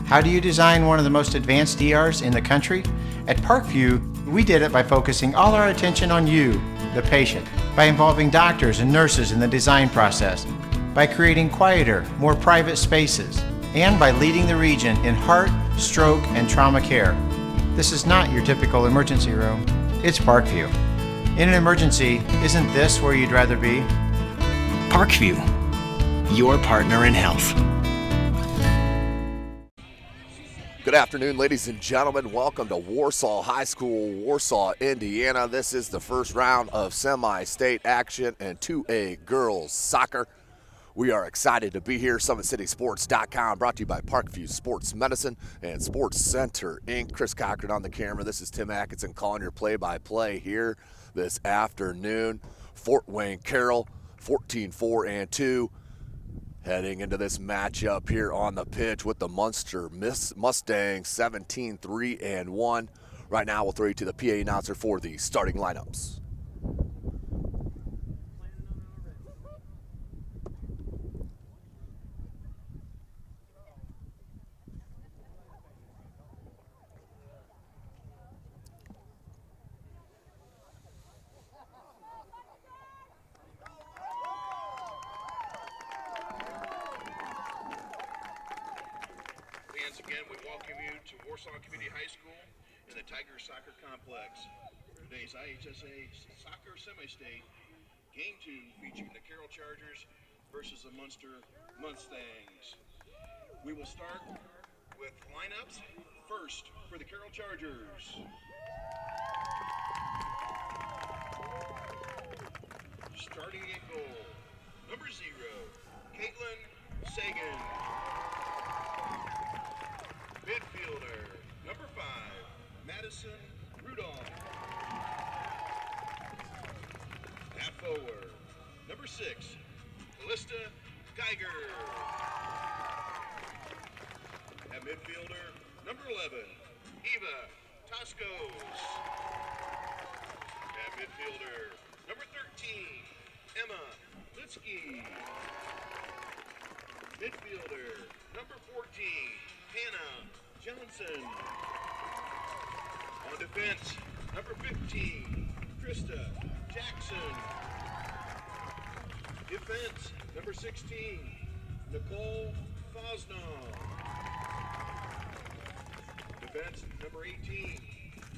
How do you design one of the most advanced ERs in the country? At Parkview, we did it by focusing all our attention on you, the patient, by involving doctors and nurses in the design process, by creating quieter, more private spaces, and by leading the region in heart, stroke, and trauma care. This is not your typical emergency room. It's Parkview. In an emergency, isn't this where you'd rather be? Parkview, your partner in health. Good afternoon, ladies and gentlemen. Welcome to Warsaw High School, Warsaw, Indiana. This is the first round of semi-state action in 2A girls soccer. We are excited to be here. SummitCitySports.com, brought to you by Parkview Sports Medicine and Sports Center, Inc. Chris Cochran on the camera. This is Tim Atkinson calling your play-by-play here this afternoon. Fort Wayne Carroll, 14-4-2. Heading into this matchup here on the pitch with the Munster Mustangs, 17-3-1. Right now, we'll throw you to the PA announcer for the starting lineups. Once again, we welcome you to Warsaw Community High School in the Tiger Soccer Complex. Today's IHSAA Soccer Semi-State Game 2 featuring the Carroll Chargers versus the Munster Mustangs. We will start with lineups. First, for the Carroll Chargers. Starting at goal, number 0, Caitlin Sagan. Midfielder, number 5, Madison Rudolph. Half forward, number 6, Callista Geiger. At midfielder, number 11, Eva Toscos. At midfielder, number 13, Emma Litsky. Midfielder, number 14, Hannah Johnson. On defense, number 15, Krista Jackson. Defense, number 16, Nicole Fosnow. Defense, number 18,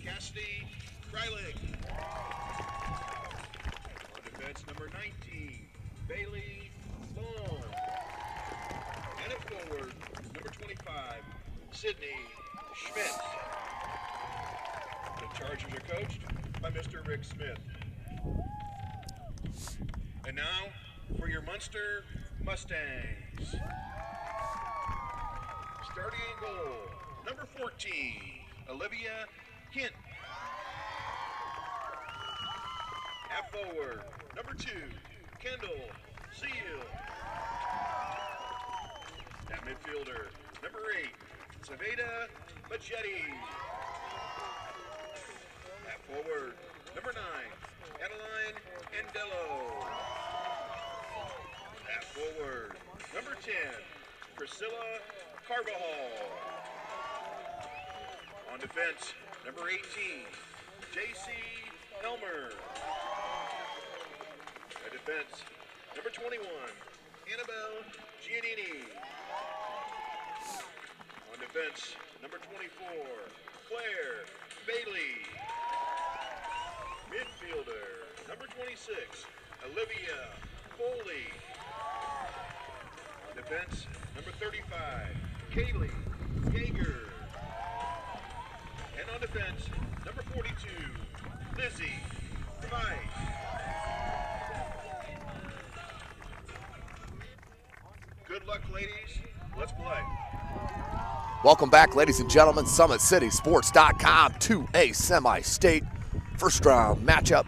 Cassidy Krylik. On defense, number 19, Bailey Long. And at forward, number 25, Sydney Schmidt. The Chargers are coached by Mr. Rick Smith. And now for your Munster Mustangs. Starting in goal, number 14, Olivia Kent. Half forward, number 2, Kendall Seal. At midfielder, number 8, Saveda Machetti. At forward, number 9, Adeline Andello. At forward, number 10, Priscilla Carvajal. On defense, number 18, J.C. Helmer. At defense, number 21, Annabelle Giannini. On defense, number 24, Claire Bailey. Midfielder, number 26, Olivia Foley. On defense, number 35, Kaylee Yeager. And on defense, number 42, Lizzie Price. Good luck, ladies. Let's play. Welcome back, ladies and gentlemen. SummitCitySports.com, 2A semi-state first round matchup.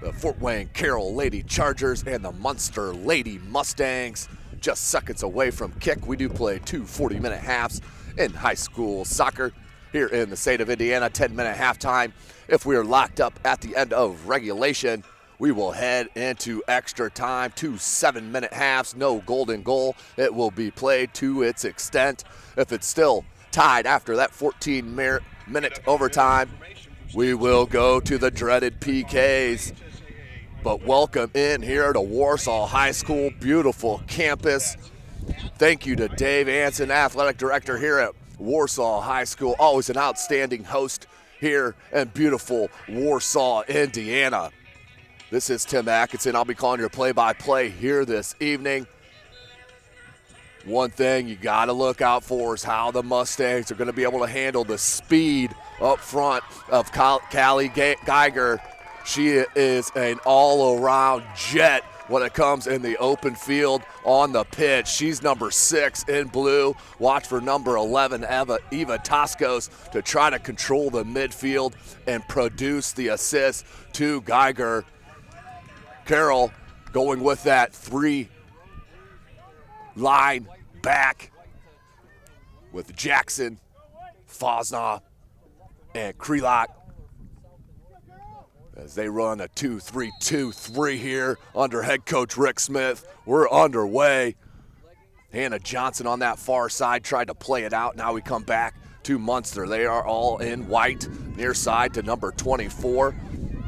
The Fort Wayne Carroll Lady Chargers and the Munster Lady Mustangs. Just seconds away from kick. We do play 2 40-minute halves in high school soccer here in the state of Indiana. 10-minute halftime. If we are locked up at the end of regulation, we will head into extra time. 2 7-minute halves, no golden goal. It will be played to its extent. If it's still tied after that 14-minute overtime. We will go to the dreaded PKs. But welcome in here to Warsaw High School, beautiful campus. Thank you to Dave Anson, athletic director here at Warsaw High School. Always an outstanding host here in beautiful Warsaw, Indiana. This is Tim Atkinson. I'll be calling your play-by-play here this evening. One thing you got to look out for is how the Mustangs are going to be able to handle the speed up front of Callie Geiger. She is an all-around jet when it comes in the open field on the pitch. She's number 6 in blue. Watch for number 11, Eva Toscos, to try to control the midfield and produce the assist to Geiger. Carroll going with that 3-line back with Jackson, Fosna, and Krelak as they run a 2-3-2-3 here under head coach Rick Smith. We're underway. Hannah Johnson on that far side tried to play it out. Now we come back to Munster. They are all in white, near side to number 24.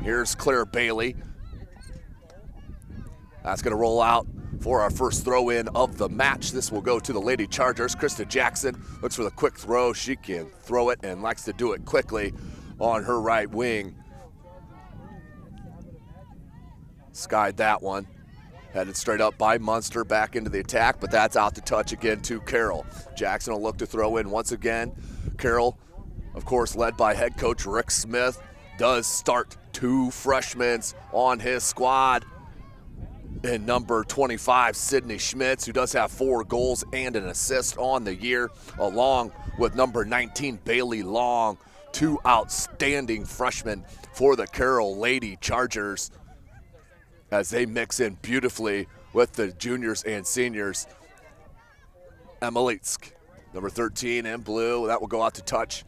Here's Claire Bailey. That's going to roll out for our first throw-in of the match. This will go to the Lady Chargers. Krista Jackson looks for the quick throw. She can throw it and likes to do it quickly on her right wing. Skied that one. Headed straight up by Munster, back into the attack, but that's out to touch again to Carroll. Jackson will look to throw in once again. Carroll, of course, led by head coach Rick Smith, does start 2 freshmen on his squad. And number 25, Sydney Schmitz, who does have 4 goals and an assist on the year, along with number 19, Bailey Long, 2 outstanding freshmen for the Carroll Lady Chargers, as they mix in beautifully with the juniors and seniors. Emelitsk, number 13 in blue. That will go out to touch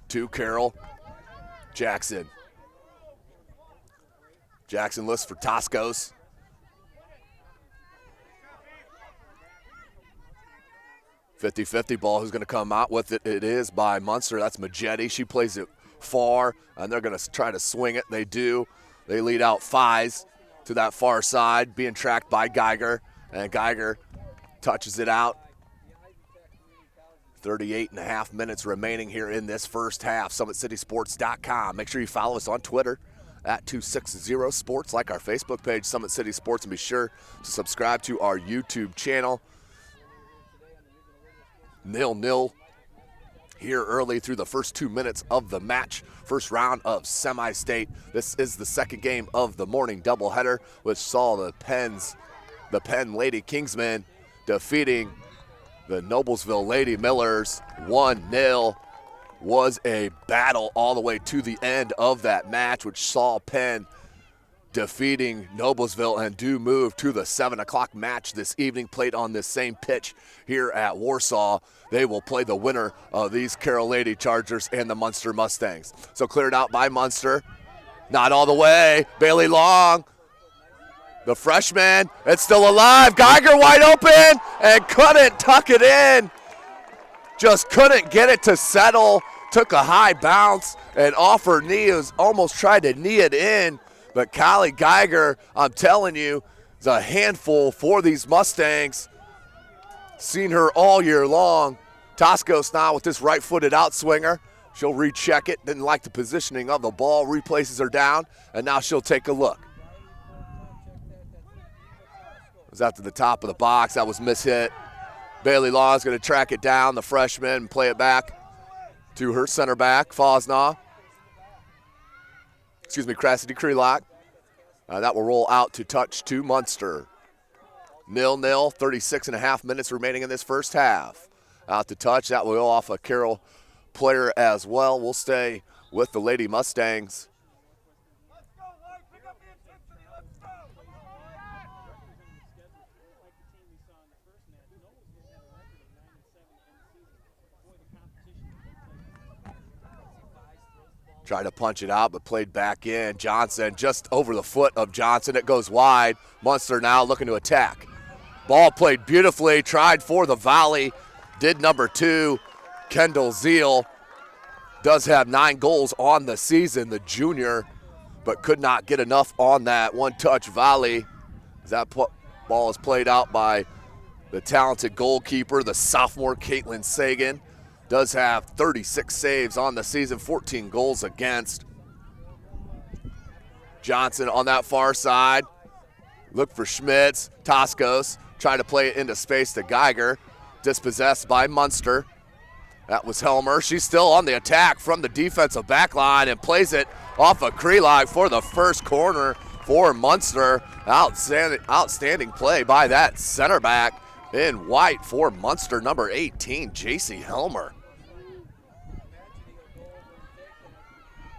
to Carroll. Jackson. Jackson looks for Toscos. .50 ball. Who's going to come out with it? It is by Munster. That's Majetti. She plays it far, and they're going to try to swing it. They do. They lead out Fies to that far side, being tracked by Geiger, and Geiger touches it out. 38.5 minutes remaining here in this first half. SummitCitySports.com. Make sure you follow us on Twitter at 260sports. Like our Facebook page, Summit City Sports, and be sure to subscribe to our YouTube channel. 0-0 here early through the first 2 minutes of the match. First round of semi-state. This is the second game of the morning doubleheader, which saw the Penn Lady Kingsmen defeating the Noblesville Lady Millers 1-0. Was a battle all the way to the end of that match, which saw Penn defeating Noblesville and do move to the 7 o'clock match this evening, played on this same pitch here at Warsaw. They will play the winner of these Carroll Lady Chargers and the Munster Mustangs. So cleared out by Munster. Not all the way. Bailey Long, the freshman, it's still alive. Geiger wide open and couldn't tuck it in. Just couldn't get it to settle. Took a high bounce and off her knee. Almost tried to knee it in. But Callie Geiger, I'm telling you, is a handful for these Mustangs. Seen her all year long. Toscos now with this right-footed outswinger. She'll recheck it. Didn't like the positioning of the ball. Replaces her down, and now she'll take a look. It was out to the top of the box. That was mishit. Bailey Law is going to track it down, the freshman, and play it back to her center back, Fosna. Cassidy Krelak. That will roll out to touch to Munster. 0-0, 36.5 minutes remaining in this first half. Out to touch, that will go off a Carroll player as well. We'll stay with the Lady Mustangs. Tried to punch it out, but played back in. Johnson just over the foot of Johnson. It goes wide. Munster now looking to attack. Ball played beautifully. Tried for the volley. Did number 2. Kendall Zeal does have 9 goals on the season, the junior, but could not get enough on that one-touch volley. That ball is played out by the talented goalkeeper, the sophomore Caitlin Sagan. Does have 36 saves on the season, 14 goals against. Johnson on that far side. Look for Schmitz. Toscos trying to play it into space to Geiger. Dispossessed by Munster. That was Helmer. She's still on the attack from the defensive back line and plays it off of Krelag for the first corner for Munster. Outstanding play by that center back in white for Munster, number 18, JC Helmer.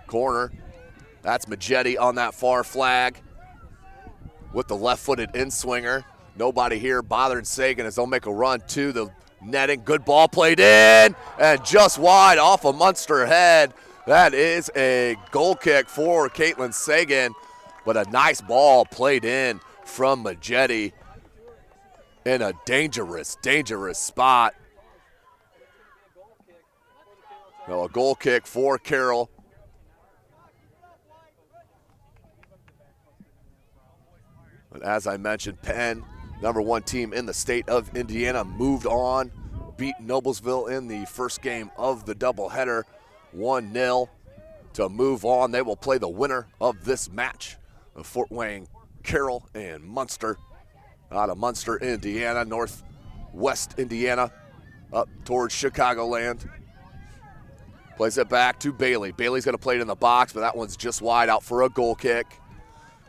Corner. That's Majetti on that far flag with the left-footed in-swinger. Nobody here bothering Sagan as they'll make a run to the netting. Good ball played in and just wide off of Munster head. That is a goal kick for Caitlin Sagan, but a nice ball played in from Majetti in a dangerous spot. Well, a goal kick for Carroll. But as I mentioned, Penn, number 1 team in the state of Indiana, moved on, beat Noblesville in the first game of the doubleheader, 1-0 to move on. They will play the winner of this match of Fort Wayne, Carroll, and Munster. Out of Munster, Indiana, northwest Indiana, up towards Chicagoland. Plays it back to Bailey. Bailey's going to play it in the box, but that one's just wide out for a goal kick.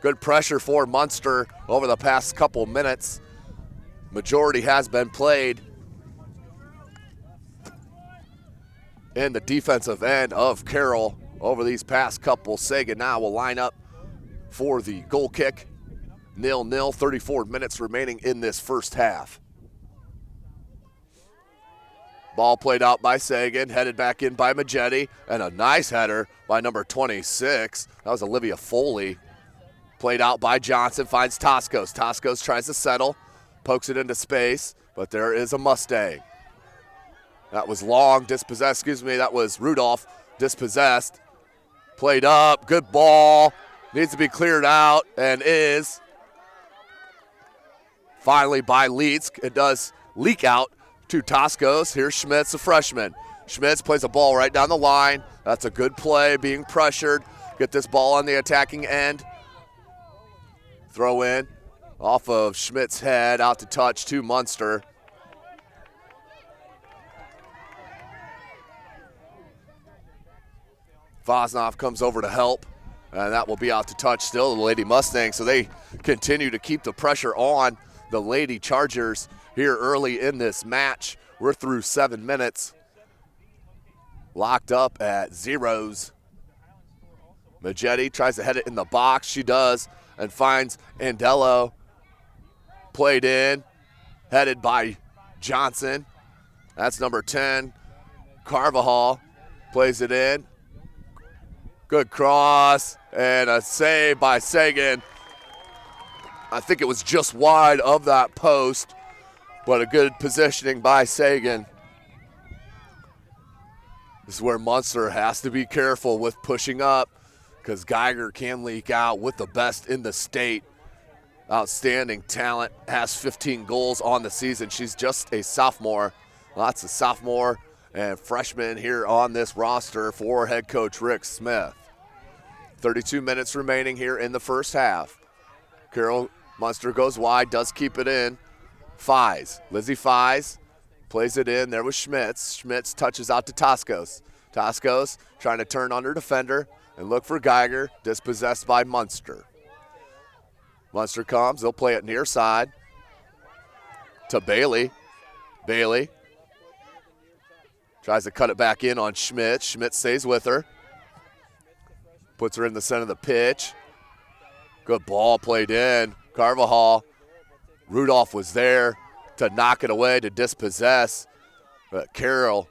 Good pressure for Munster over the past couple minutes. Majority has been played in the defensive end of Carroll over these past couple. Sagan now will line up for the goal kick. 0-0, 34 minutes remaining in this first half. Ball played out by Sagan, headed back in by Majetti, and a nice header by number 26. That was Olivia Foley. Played out by Johnson, finds Toscos. Toscos tries to settle, pokes it into space, but there is a Mustang. That was Long, dispossessed, that was Rudolph, dispossessed. Played up, good ball, needs to be cleared out, and is finally by Leitz. It does leak out to Toscos. Here's Schmitz, a freshman. Schmitz plays a ball right down the line. That's a good play, being pressured. Get this ball on the attacking end. Throw in off of Schmidt's head, out to touch to Munster. Vosnoff comes over to help, and that will be out to touch still, the Lady Mustangs. So they continue to keep the pressure on the Lady Chargers here early in this match. We're through 7 minutes. Locked up at zeros. Majetti tries to head it in the box. She does, and finds Andello. Played in, headed by Johnson. That's number 10. Carvajal plays it in. Good cross, and a save by Sagan. I think it was just wide of that post, but a good positioning by Sagan. This is where Munster has to be careful with pushing up, because Geiger can leak out with the best in the state. Outstanding talent, has 15 goals on the season. She's just a sophomore. Lots of sophomore and freshmen here on this roster for head coach Rick Smith. 32 minutes remaining here in the first half. Carroll, Munster goes wide, does keep it in. Fies, Lizzie Fies plays it in. There was Schmitz. Schmitz touches out to Toscos. Toscos trying to turn under defender and look for Geiger, dispossessed by Munster. Munster comes, they'll play it near side to Bailey. Bailey tries to cut it back in on Schmidt. Schmidt stays with her. Puts her in the center of the pitch. Good ball played in. Carvajal. Rudolph was there to knock it away, to dispossess. But Carroll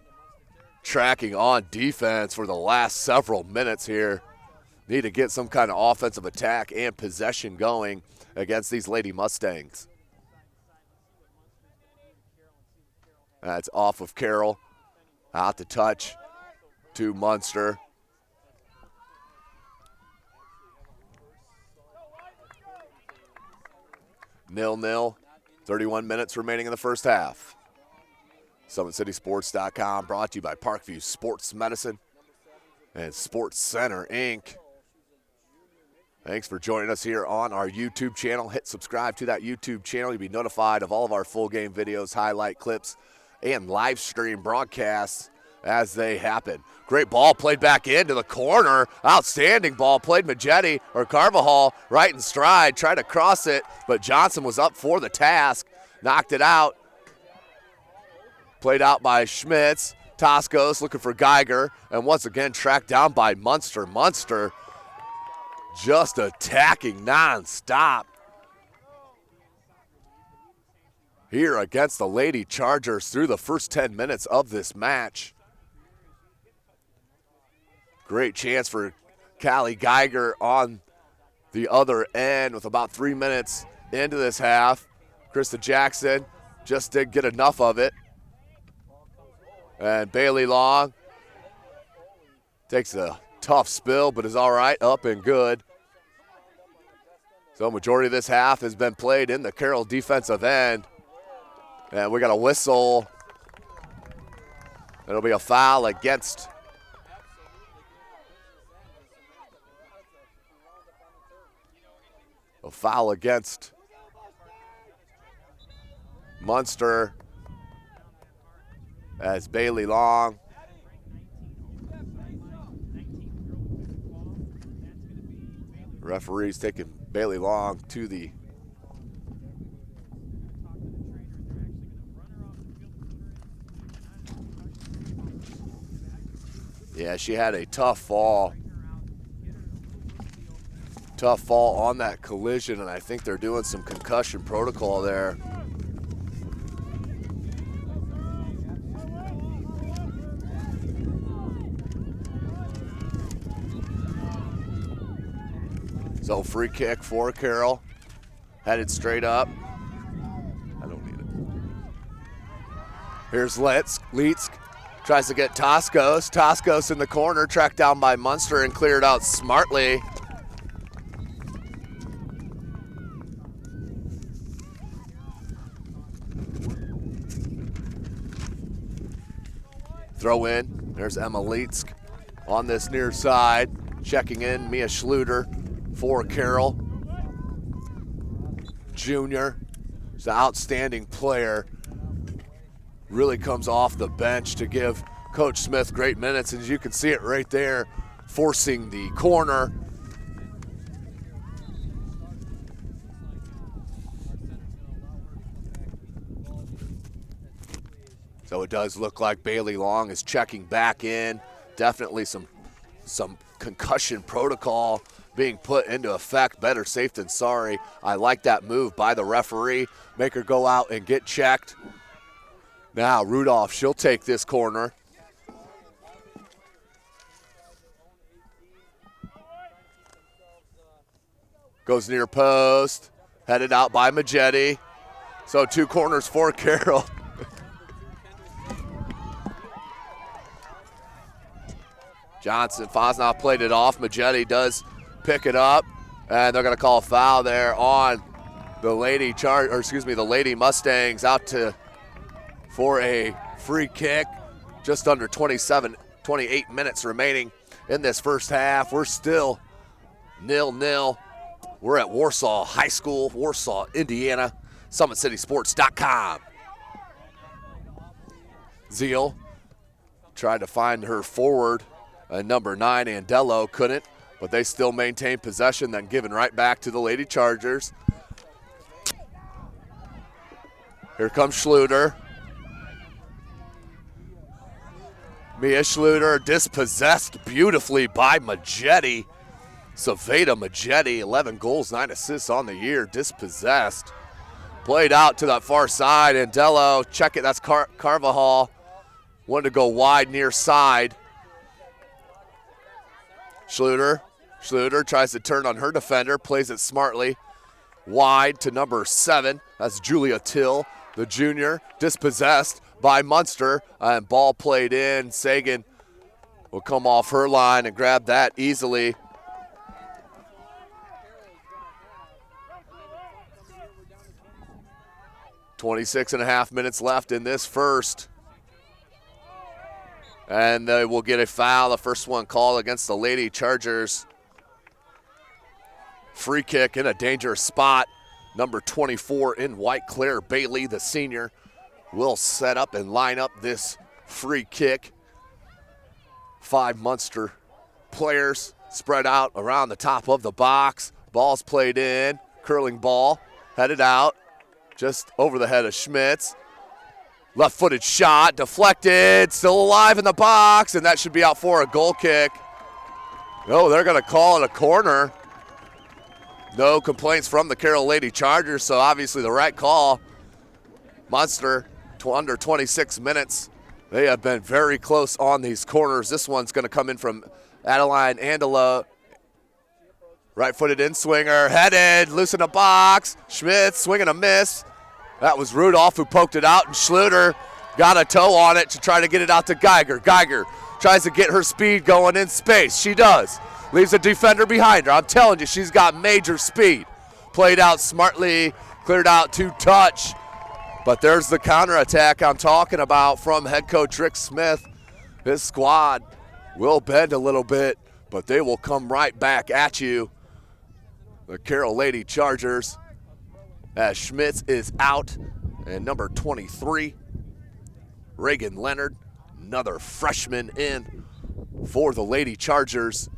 tracking on defense for the last several minutes here. Need to get some kind of offensive attack and possession going against these Lady Mustangs. That's off of Carroll. Out to touch to Munster. Nil-nil. 31 minutes remaining in the first half. SummitCitySports.com, brought to you by Parkview Sports Medicine and Sports Center, Inc. Thanks for joining us here on our YouTube channel. Hit subscribe to that YouTube channel. You'll be notified of all of our full game videos, highlight clips, and live stream broadcasts as they happen. Great ball played back into the corner. Outstanding ball played Carvajal right in stride. Tried to cross it, but Johnson was up for the task. Knocked it out. Played out by Schmitz. Toscos looking for Geiger. And once again tracked down by Munster. Munster just attacking nonstop here against the Lady Chargers through the first 10 minutes of this match. Great chance for Callie Geiger on the other end with about 3 minutes into this half. Krista Jackson just didn't get enough of it. And Bailey Long takes a tough spill, but is all right, up and good. So majority of this half has been played in the Carroll defensive end. And we got a whistle. It'll be a foul against Munster as Bailey Long referee's taking Bailey Long to the she had a tough fall on that collision, and I think they're doing some concussion protocol there. So free kick for Carroll, headed straight up. I don't need it. Here's Leetsk. Tries to get Toscos. Toscos in the corner, tracked down by Munster and cleared out smartly. Throw in. There's Emma Leetsk on this near side. Checking in, Mia Schluter for Carroll. Junior. She's an outstanding player. Really comes off the bench to give Coach Smith great minutes, and as you can see it right there, forcing the corner. So it does look like Bailey Long is checking back in. Definitely some concussion protocol being put into effect. Better safe than sorry. I like that move by the referee. Make her go out and get checked. Now Rudolph, she'll take this corner. Goes near post. Headed out by Majetti. So 2 corners for Carroll. Johnson, Fosnoff played it off. Majetti does pick it up, and they're going to call a foul there on the the Lady Mustangs out for a free kick. Just under 28 minutes remaining in this first half. We're still 0-0. We're at Warsaw High School, Warsaw, Indiana. SummitCitySports.com. Zeal tried to find her forward. Number 9, Andello, couldn't, but they still maintain possession, then given right back to the Lady Chargers. Here comes Schluter. Mia Schluter dispossessed beautifully by Majetti. Saveda Majetti, 11 goals, 9 assists on the year, dispossessed. Played out to that far side. Andello, check it, that's Carvajal. Wanted to go wide near side. Schluter tries to turn on her defender, plays it smartly. Wide to number 7, that's Julia Till. the junior, dispossessed by Munster, and ball played in. Sagan will come off her line and grab that easily. .26.5 minutes left in this first. And they will get a foul, the first one called against the Lady Chargers. Free kick in a dangerous spot. Number 24 in white, Claire Bailey, the senior, will set up and line up this free kick. 5 Munster players spread out around the top of the box. Ball's played in, curling ball, headed out, just over the head of Schmitz. Left-footed shot, deflected, still alive in the box, and that should be out for a goal kick. No, they're going to call it a corner. No complaints from the Carroll Lady Chargers, so obviously the right call. Munster, under 26 minutes. They have been very close on these corners. This one's going to come in from Adeline Andela. Right-footed in-swinger, headed, loose in the box. Schmitz swinging a miss. That was Rudolph who poked it out, and Schluter got a toe on it to try to get it out to Geiger. Geiger tries to get her speed going in space. She does. Leaves a defender behind her. I'm telling you, she's got major speed. Played out smartly, cleared out to touch. But there's the counterattack I'm talking about from head coach Rick Smith. His squad will bend a little bit, but they will come right back at you. The Carroll Lady Chargers, as Schmitz is out, and number 23, Reagan Leonard, another freshman in for the Lady Chargers.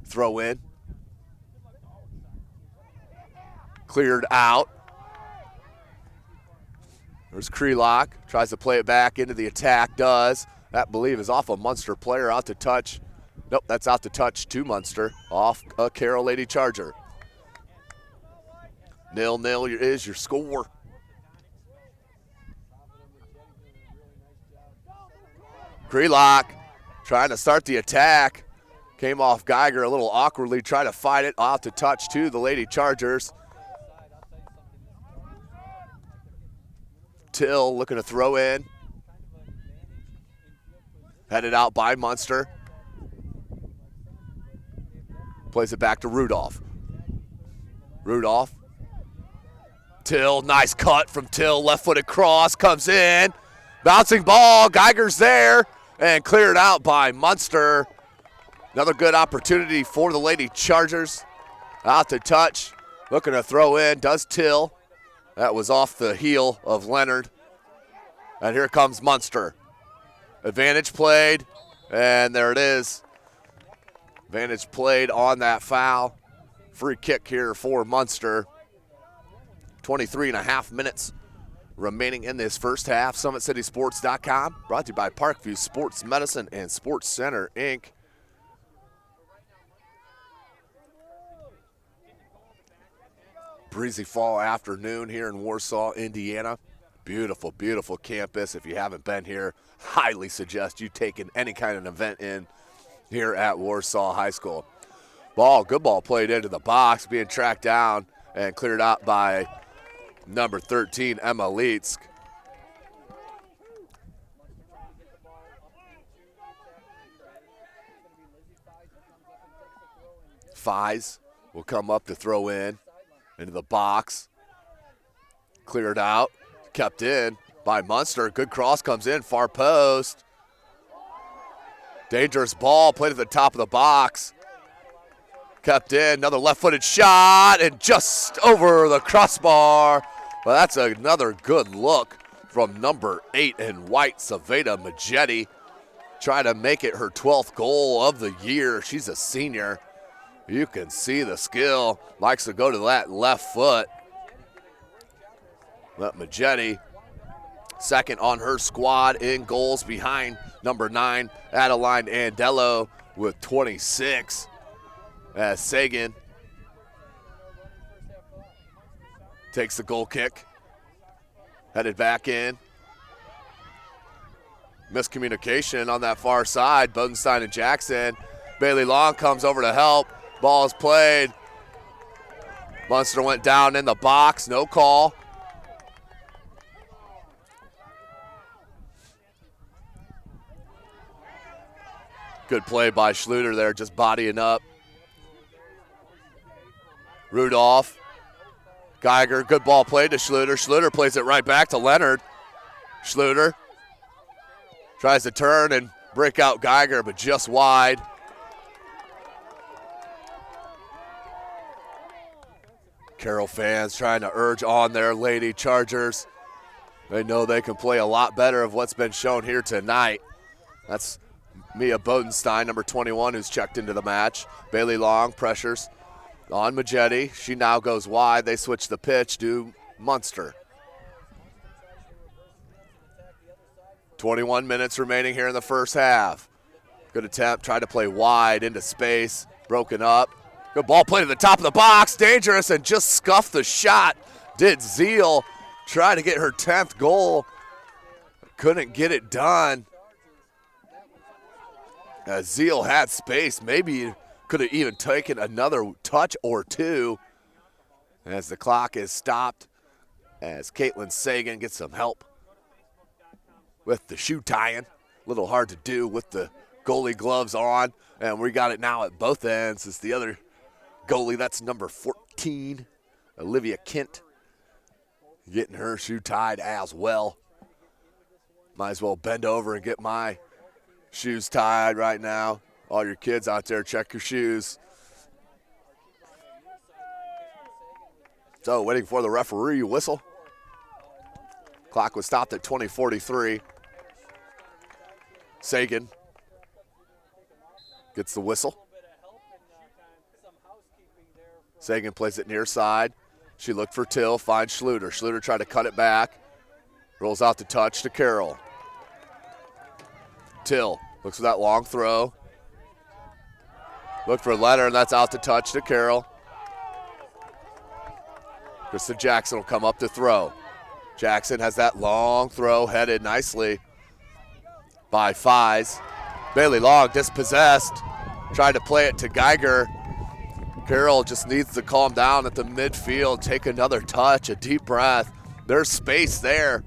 Throw in. Cleared out. There's Krelock, tries to play it back into the attack, does. That, I believe, is off a Munster player, out to touch. Nope, that's out to touch to Munster, off a Carroll Lady Charger. 0-0 is your score. Krelock trying to start the attack. Came off Geiger a little awkwardly, tried to fight it, off to touch to the Lady Chargers. Till looking to throw in. Headed out by Munster. Plays it back to Rudolph. Rudolph. Till, nice cut from Till, left-footed cross, comes in. Bouncing ball, Geiger's there, and cleared out by Munster. Another good opportunity for the Lady Chargers. Out to touch, looking to throw in, does Till. That was off the heel of Leonard. And here comes Munster. Advantage played, and there it is. Advantage played on that foul. Free kick here for Munster. 23.5 minutes remaining in this first half. SummitCitySports.com, brought to you by Parkview Sports Medicine and Sports Center, Inc. Breezy fall afternoon here in Warsaw, Indiana. Beautiful, beautiful campus. If you haven't been here, highly suggest you taking any kind of event in here at Warsaw High School. Good ball played into the box, being tracked down and cleared out by number 13, Emma Leitsk. Fies will come up to throw in into the box. Cleared out, kept in by Munster. Good cross comes in, far post. Dangerous ball played at the top of the box. Kept in, another left-footed shot, and just over the crossbar. Well, that's another good look from number 8 in white, Saveda Majetti. Trying to make it her 12th goal of the year. She's a senior. You can see the skill. Likes to go to that left foot. But Majetti, second on her squad in goals behind number 9, Adeline Andello, with 26. As Sagan takes the goal kick. Headed back in. Miscommunication on that far side. Bodenstein and Jackson. Bailey Long comes over to help. Ball is played. Munster went down in the box. No call. Good play by Schluter there, just bodying up. Rudolph. Geiger, good ball played to Schluter. Schluter plays it right back to Leonard. Schluter tries to turn and break out Geiger, but just wide. Carroll fans trying to urge on their Lady Chargers. They know they can play a lot better of what's been shown here tonight. That's Mia Bodenstein, number 21, who's checked into the match. Bailey Long pressures on Majetti. She now goes wide. They switch the pitch to Munster. 21 minutes remaining here in the first half. Good attempt, tried to play wide into space, broken up. Good ball play to the top of the box, dangerous, and just scuffed the shot. Did Zeal, trying to get her 10th goal. Couldn't get it done. As Zeal had space, maybe could have even taken another touch or two. As the clock is stopped, as Caitlin Sagan gets some help with the shoe tying. A little hard to do with the goalie gloves on, and we got it now at both ends. It's the other goalie, that's number 14, Olivia Kent, getting her shoe tied as well. Might as well bend over and get my shoes tied right now. All your kids out there, check your shoes. So waiting for the referee whistle. Clock was stopped at 20:43. Sagan gets the whistle. Sagan plays it near side. She looked for Till, finds Schluter. Schluter tried to cut it back. Rolls out the touch to Carroll. Till looks for that long throw. Look for Leonard, and that's out to touch to Carroll. Krista Jackson will come up to throw. Jackson has that long throw headed nicely by Fies. Bailey Long dispossessed. Tried to play it to Geiger. Carroll just needs to calm down at the midfield, take another touch, a deep breath. There's space there.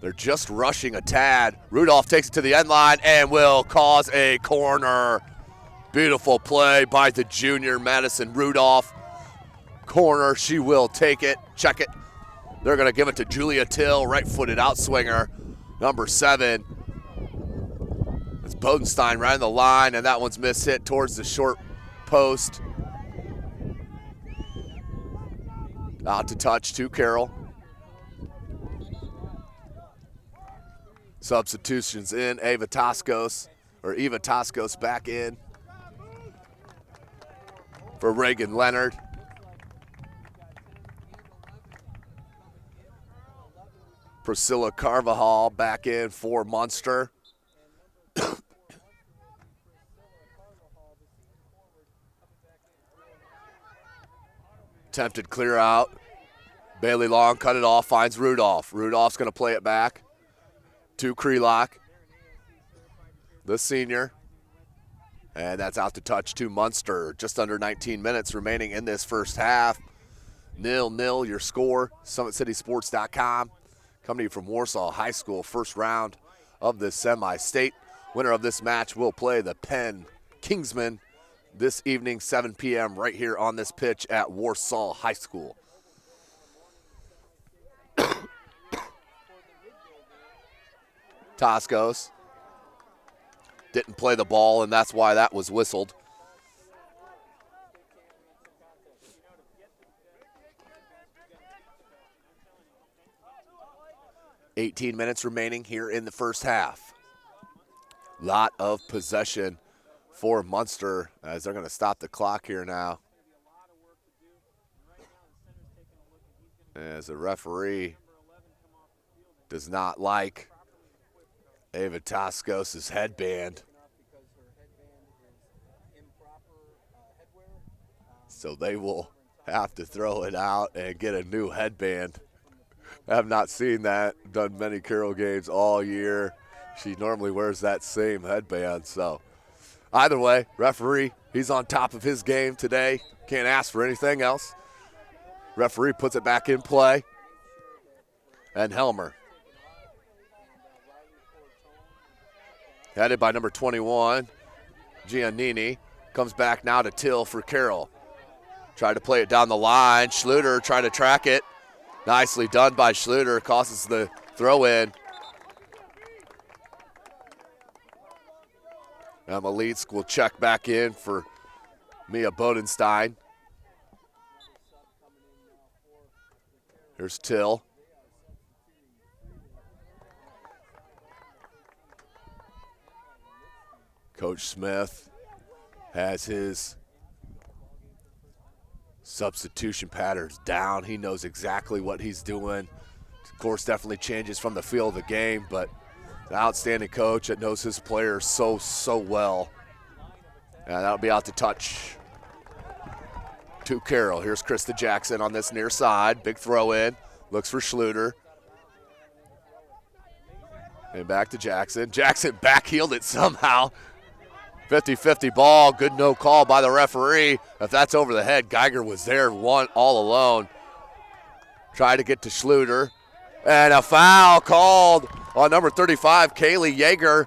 They're just rushing a tad. Rudolph takes it to the end line and will cause a corner. Beautiful play by the junior Madison Rudolph. Corner, she will take it, check it. They're gonna give it to Julia Till, right-footed outswinger, number 7. It's Bodenstein right on the line, and that one's mishit towards the short post. Out to touch to Carroll. Substitutions in, Eva Toscos back in for Reagan Leonard. Priscilla Carvajal back in for Munster. Attempted clear out. Bailey Long cut it off, finds Rudolph. Rudolph's going to play it back to Krelock, the senior. And that's out to touch to Munster. Just under 19 minutes remaining in this first half. 0-0 your score. SummitCitySports.com. Coming to you from Warsaw High School, first round of this semi-state. Winner of this match will play the Penn Kingsmen this evening, 7 p.m. right here on this pitch at Warsaw High School. Toscos didn't play the ball, and that's why that was whistled. $18 minutes remaining here in the first half. Lot of possession for Munster as they're going to stop the clock here now. As the referee does not like Ava Toscos' headband. So they will have to throw it out and get a new headband. I have not seen that. Done many Carroll games all year. She normally wears that same headband. So either way, referee, he's on top of his game today. Can't ask for anything else. Referee puts it back in play. And Helmer, headed by number 21, Giannini comes back now to Till for Carroll. Tried to play it down the line. Schluter trying to track it. Nicely done by Schluter. Causes the throw in. Now Malitsk will check back in for Mia Bodenstein. Here's Till. Coach Smith has his substitution patterns down. He knows exactly what he's doing. Of course, definitely changes from the feel of the game, but an outstanding coach that knows his players so well. And that'll be out to touch to Carroll. Here's Krista Jackson on this near side. Big throw in. Looks for Schluter. And back to Jackson. Jackson backheeled it somehow. 50-50 ball. Good no call by the referee. If that's over the head, Geiger was there all alone. Tried to get to Schluter. And a foul called on number 35, Kaylee Yeager.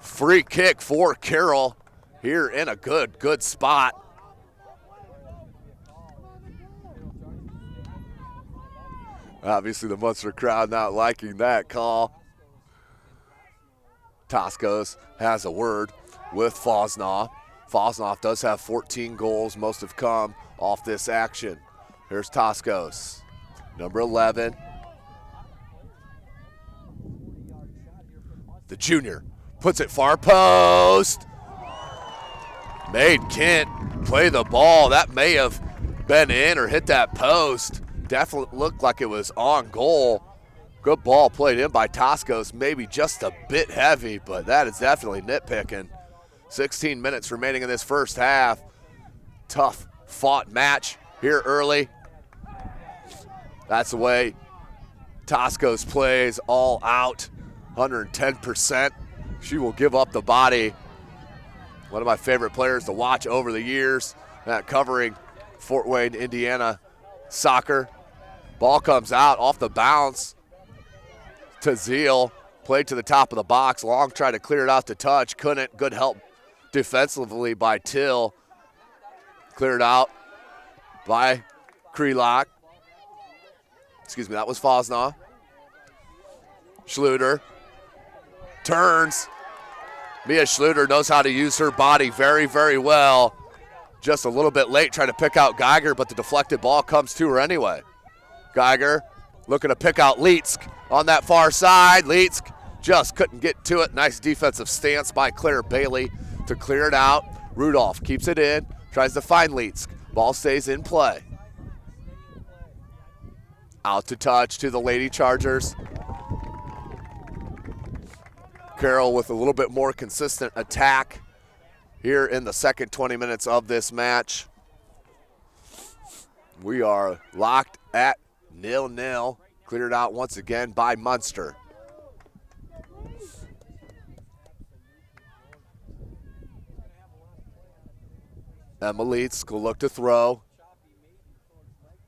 Free kick for Carroll here in a good spot. Obviously the Munster crowd not liking that call. Toscos has a word with Fosnoff. Fosnoff does have 14 goals. Most have come off this action. Here's Toscos, number 11. The junior puts it far post. Made Kent play the ball. That may have been in or hit that post. Definitely looked like it was on goal. Good ball played in by Toscos. Maybe just a bit heavy, but that is definitely nitpicking. 16 minutes remaining in this first half. Tough fought match here early. That's the way Toscos plays, all out, 110%. She will give up the body. One of my favorite players to watch over the years, covering Fort Wayne, Indiana soccer. Ball comes out off the bounce to Zeal. Played to the top of the box. Long tried to clear it out to touch. Couldn't. Good help defensively by Till. Cleared out by Krelock. Excuse me, that was Fosnoff. Schluter turns. Mia Schluter knows how to use her body very well. Just a little bit late trying to pick out Geiger, but the deflected ball comes to her anyway. Geiger looking to pick out Leetsk on that far side. Leetsk just couldn't get to it. Nice defensive stance by Claire Bailey to clear it out. Rudolph keeps it in, tries to find Leetsk. Ball stays in play. Out to touch to the Lady Chargers. Carroll with a little bit more consistent attack here in the second 20 minutes of this match. We are locked at 0-0. Cleared out once again by Munster. Emma Leetz will look to throw.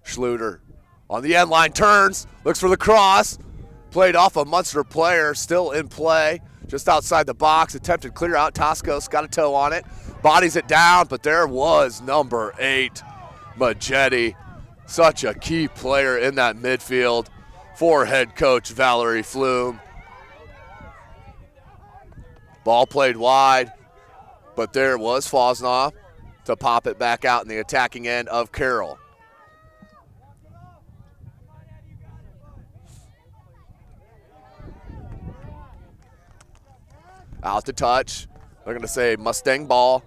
Schluter on the end line, turns, looks for the cross. Played off a Munster player, still in play. Just outside the box, attempted clear out. Toscos got a toe on it, bodies it down, but there was number 8, Majetti. Such a key player in that midfield for head coach Valerie Flume. Ball played wide, but there was Fosnoff to pop it back out in the attacking end of Carroll. Out to touch. They're going to say Mustang ball.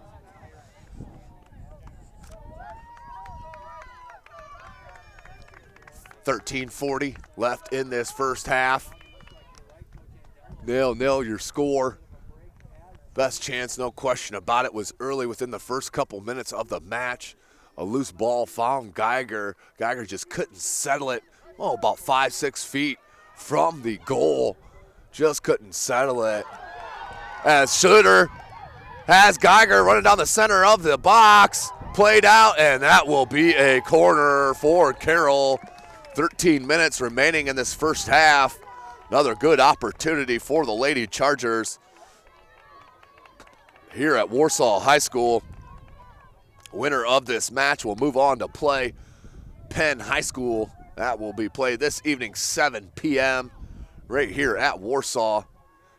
.13:40 left in this first half. 0-0 your score. Best chance, no question about it, was early within the first couple minutes of the match. A loose ball found Geiger. Geiger just couldn't settle it. Oh, about 5-6 feet from the goal. Just couldn't settle it. As Schluter has Geiger running down the center of the box. Played out, and that will be a corner for Carroll. 13 minutes remaining in this first half. Another good opportunity for the Lady Chargers. here at Warsaw High School. Winner of this match will move on to play Penn High School. That will be played this evening, 7 p.m. right here at Warsaw.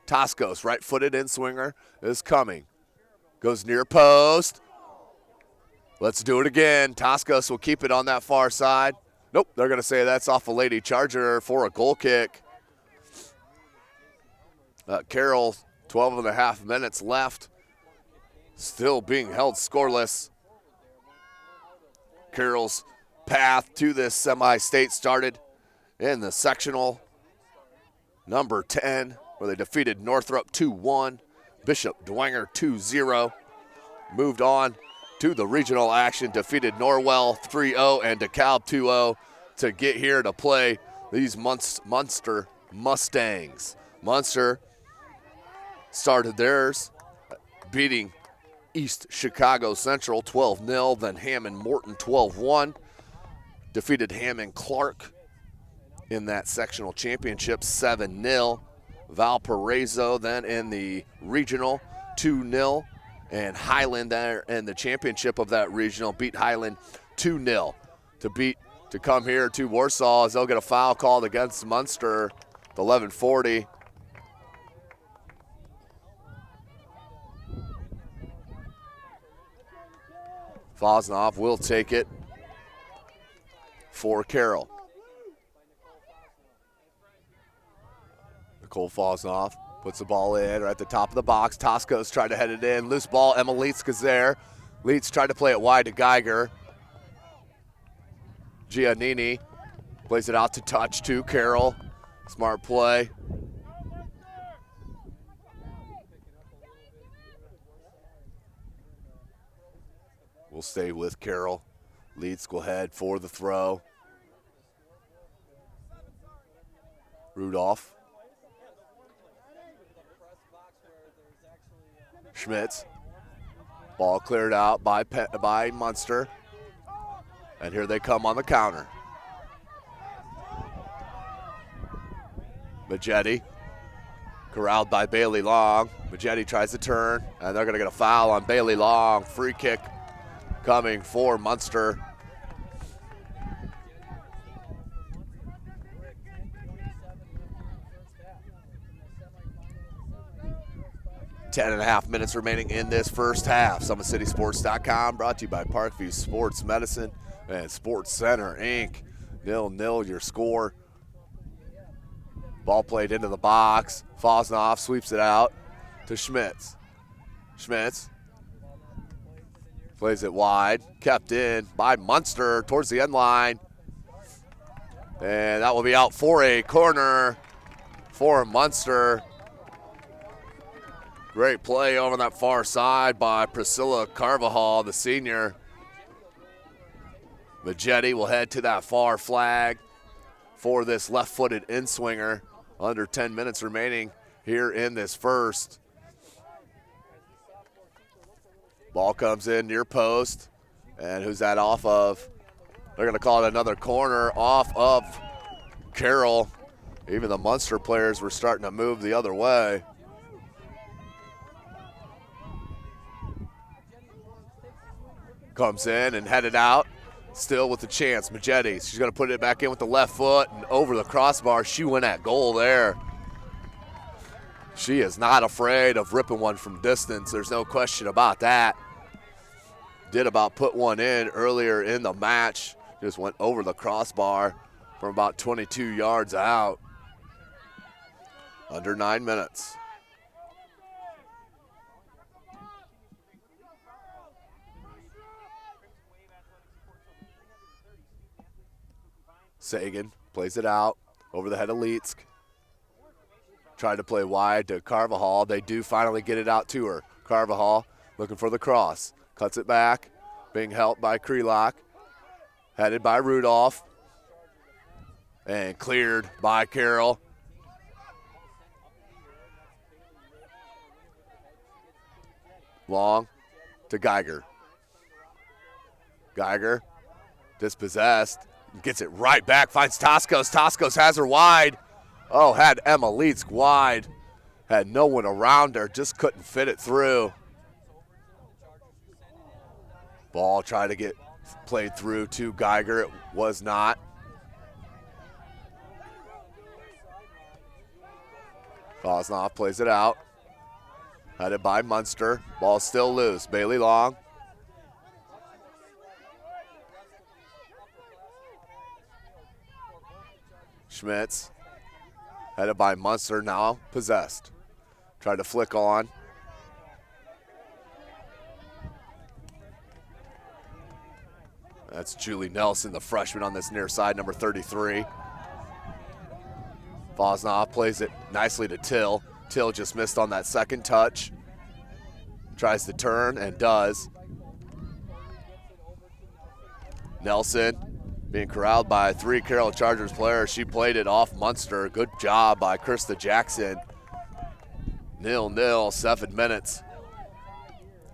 Toscos, right-footed in-swinger, is coming. Goes near post. Let's do it again. Toscos will keep it on that far side. Nope, they're going to say that's off a Lady Charger for a goal kick. Carroll, 12 and a half minutes left. Still being held scoreless. Carroll's path to this semi-state started in the sectional number 10, where they defeated Northrop 2-1, Bishop Dwenger 2-0. Moved on to the regional action, defeated Norwell 3-0 and DeKalb 2-0 to get here to play these Munster Mustangs. Munster started theirs, beating East Chicago Central 12-0, then Hammond Morton 12-1. Defeated Hammond Clark in that sectional championship 7-0. Valparaiso then in the regional 2-0. And Highland there in the championship of that regional beat Highland 2-0 to come here to Warsaw as they'll get a foul called against Munster, the 11:40. Fosnoff will take it for Carroll. Nicole Fosnoff puts the ball in right at the top of the box. Toscos tried to head it in. Loose ball, Emma Leitz there. Leitz tried to play it wide to Geiger. Giannini plays it out to touch to Carroll. Smart play. We'll stay with Carroll. Leitz will head for the throw. Rudolph. Schmitz. Ball cleared out by Munster. And here they come on the counter. Majetti. Corralled by Bailey Long. Majetti tries to turn, and they're going to get a foul on Bailey Long. Free kick coming for Munster. Ten and a half minutes remaining in this first half. SummitCitySports.com brought to you by Parkview Sports Medicine and Sports Center, Inc. 0-0 your score. Ball played into the box. Fosnoff sweeps it out to Schmitz. Schmitz plays it wide, kept in by Munster towards the end line. And that will be out for a corner for Munster. Great play over that far side by Priscilla Carvajal, the senior. Majetti will head to that far flag for this left-footed in-swinger. Under 10 minutes remaining here in this first. Ball comes in near post. And who's that off of? They're going to call it another corner off of Carroll. Even the Munster players were starting to move the other way. Comes in and headed out. Still with the chance, Majetti. She's going to put it back in with the left foot and over the crossbar. She went at goal there. She is not afraid of ripping one from distance. There's no question about that. Did about put one in earlier in the match. Just went over the crossbar from about 22 yards out. Under 9 minutes. Sagan plays it out over the head of Leitsk. Tried to play wide to Carvajal. They do finally get it out to her. Carvajal looking for the cross. Cuts it back. Being helped by Krelock. Headed by Rudolph. And cleared by Carroll. Long to Geiger. Geiger dispossessed. Gets it right back, finds Toscos. Toscos has her wide. Oh, had Emma Leitsk wide. Had no one around her, just couldn't fit it through. Ball tried to get played through to Geiger. It was not. Bosnoff plays it out. Headed by Munster. Ball still loose. Bailey Long. Schmitz. Headed by Munster, now possessed. Tried to flick on. That's Julie Nelson, the freshman on this near side, number 33. Bosnoff plays it nicely to Till. Till just missed on that second touch. Tries to turn and does. Nelson being corralled by 3 Carroll Chargers players. She played it off Munster. Good job by Krista Jackson. 0-0, 7 minutes.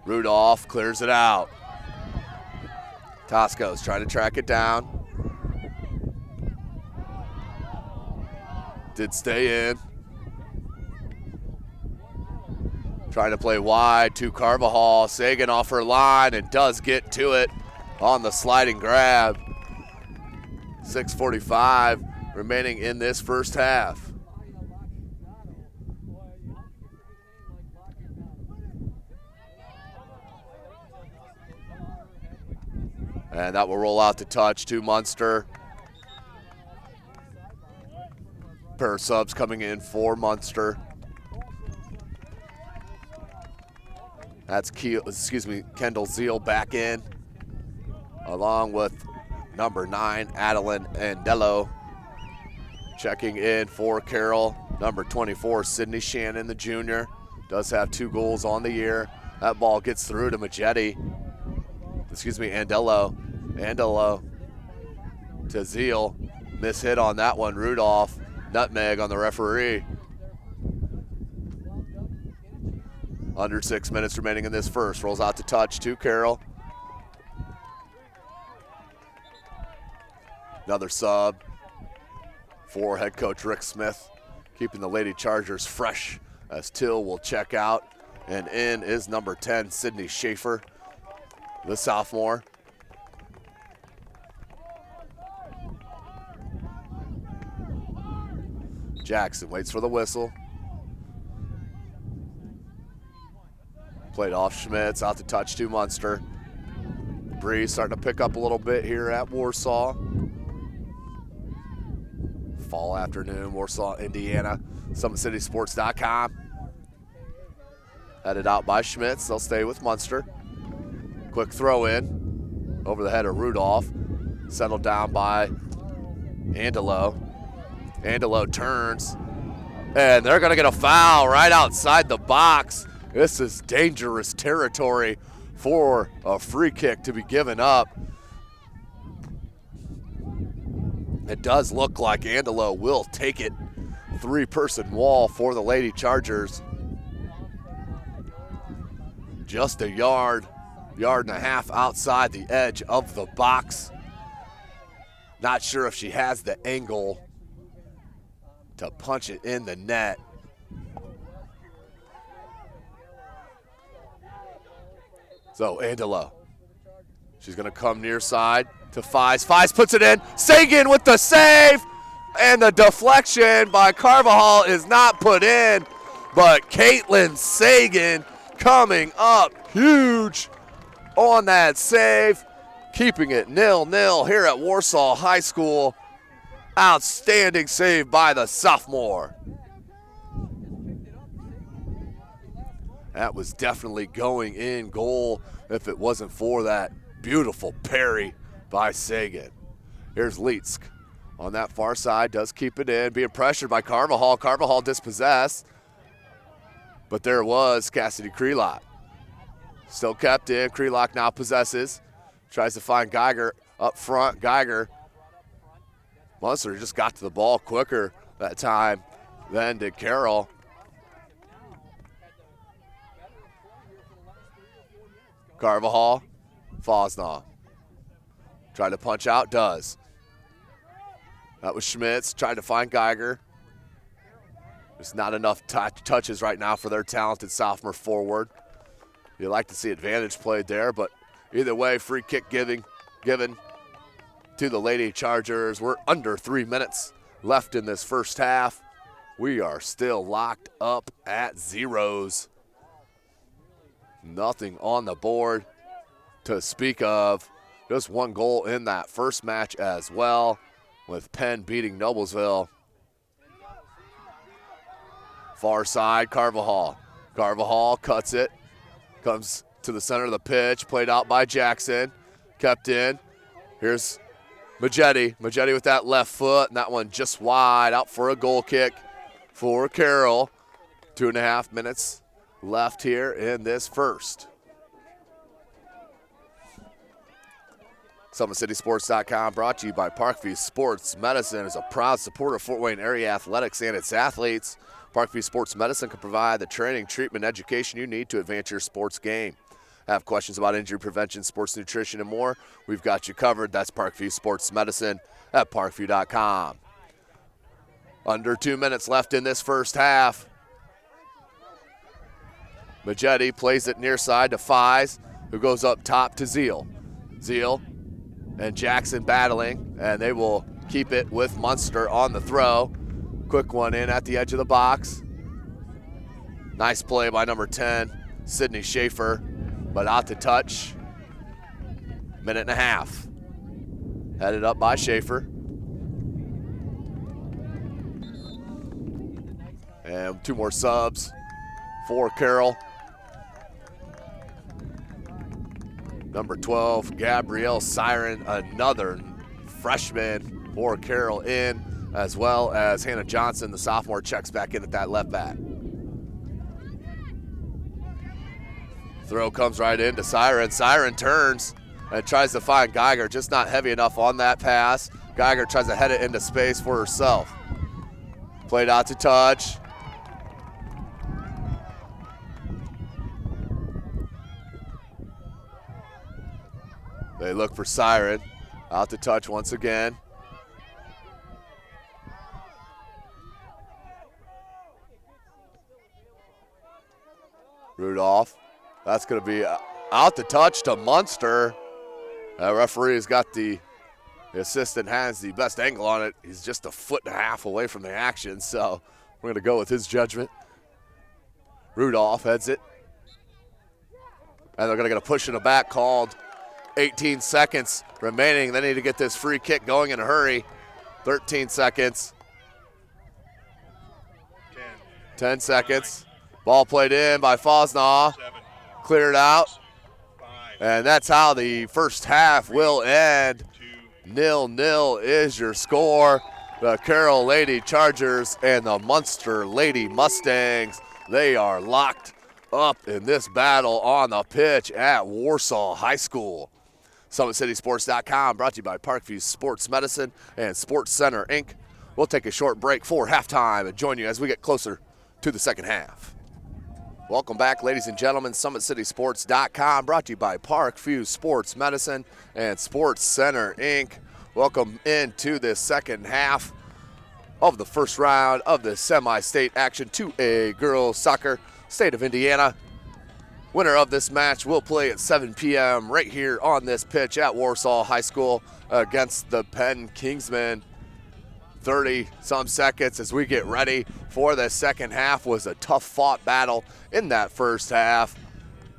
Rudolph clears it out. Tosco's trying to track it down. Did stay in. Trying to play wide to Carvajal. Sagan off her line and does get to it on the sliding grab. 6:45 remaining in this first half. And that will roll out to touch to Munster. Pair of subs coming in for Munster. That's Kendall Zeal back in, along with number 9, Adeline Andello. Checking in for Carroll, number 24, Sydney Shannon, the junior. Does have 2 goals on the year. That ball gets through to Andello. Andello to Zeal. Miss hit on that one, Rudolph. Nutmeg on the referee. Under 6 minutes remaining in this first. Rolls out to touch to Carroll. Another sub for head coach Rick Smith, keeping the Lady Chargers fresh as Till will check out. And in is number 10, Sydney Schaefer, the sophomore. Jackson waits for the whistle. Played off Schmitz, out to touch to Munster. Breeze starting to pick up a little bit here at Warsaw. Fall afternoon, Warsaw, Indiana. SummitCitySports.com. Headed out by Schmitz. They'll stay with Munster. Quick throw in over the head of Rudolph. Settled down by Andello. Andello turns, and they're going to get a foul right outside the box. This is dangerous territory for a free kick to be given up. It does look like Andello will take it. 3-person wall for the Lady Chargers. Just a yard and a half outside the edge of the box. Not sure if she has the angle to punch it in the net. So Andello, she's gonna come near side to Fies. Fies puts it in. Sagan with the save, and the deflection by Carvajal is not put in, but Caitlin Sagan coming up huge on that save, keeping it 0-0 here at Warsaw High School. Outstanding save by the sophomore. That was definitely going in goal if it wasn't for that beautiful parry by Sagan. Here's Leitsk on that far side, does keep it in, being pressured by Carvajal. Carvajal dispossessed, but there was Cassidy Krelock. Still kept in. Krelock now possesses, tries to find Geiger up front. Geiger, Munster just got to the ball quicker that time than did Carroll. Carvajal, Fosnaw. Tried to punch out, does. That was Schmitz, tried to find Geiger. There's not enough touches right now for their talented sophomore forward. You'd like to see advantage played there, but Either way, free kick given to the Lady Chargers. We're under 3 minutes left in this first half. We are still locked up at zeros. Nothing on the board to speak of. Just one goal in that first match as well, with Penn beating Noblesville. Far side, Carvajal. Carvajal cuts it, comes to the center of the pitch, played out by Jackson, kept in. Here's Majetti. Majetti with that left foot, and that one just wide, out for a goal kick for Carroll. 2.5 minutes left here in this first. SummitCitySports.com brought to you by Parkview Sports Medicine is a proud supporter of Fort Wayne area athletics and its athletes. Parkview Sports Medicine can provide the training, treatment, education you need to advance your sports game. Have questions about injury prevention, sports nutrition, and more? We've got you covered. That's Parkview Sports Medicine at parkview.com. Under 2 minutes left in this first half. Majetti plays it near side to Fies, who goes up top to Zeal. Zeal and Jackson battling, and they will keep it with Munster on the throw. Quick one in at the edge of the box. Nice play by number 10, Sydney Schaefer, but out to touch. 1.5 minutes. Headed up by Schaefer. And 2 more subs for Carroll. Number 12, Gabrielle Siren, another freshman for Carroll in, as well as Hannah Johnson, the sophomore, checks back in at that left back. Throw comes right into Siren. Siren turns and tries to find Geiger, just not heavy enough on that pass. Geiger tries to head it into space for herself. Played out to touch. They look for Siren. Out to touch once again. Rudolph. That's going to be out to touch to Munster. Referee's got the assistant has the best angle on it. He's just 1.5 feet away from the action, so we're going to go with his judgment. Rudolph heads it. And they're going to get a push in the back called. 18 seconds remaining. They need to get this free kick going in a hurry. 13 seconds. 10 seconds. Ball played in by Fosnaw. Cleared out. And that's how the first half will end. 0-0 is your score. The Carroll Lady Chargers and the Munster Lady Mustangs, they are locked up in this battle on the pitch at Warsaw High School. SummitCitySports.com brought to you by Parkview Sports Medicine and Sports Center, Inc. We'll take a short break for halftime and join you as we get closer to the second half. Welcome back, ladies and gentlemen. SummitCitySports.com brought to you by Parkview Sports Medicine and Sports Center, Inc. Welcome into the second half of the first round of the semi-state action 2A girls soccer, state of Indiana. Winner of this match will play at 7 p.m. right here on this pitch at Warsaw High School against the Penn Kingsmen. 30-some seconds as we get ready for the second half. Was a tough-fought battle in that first half.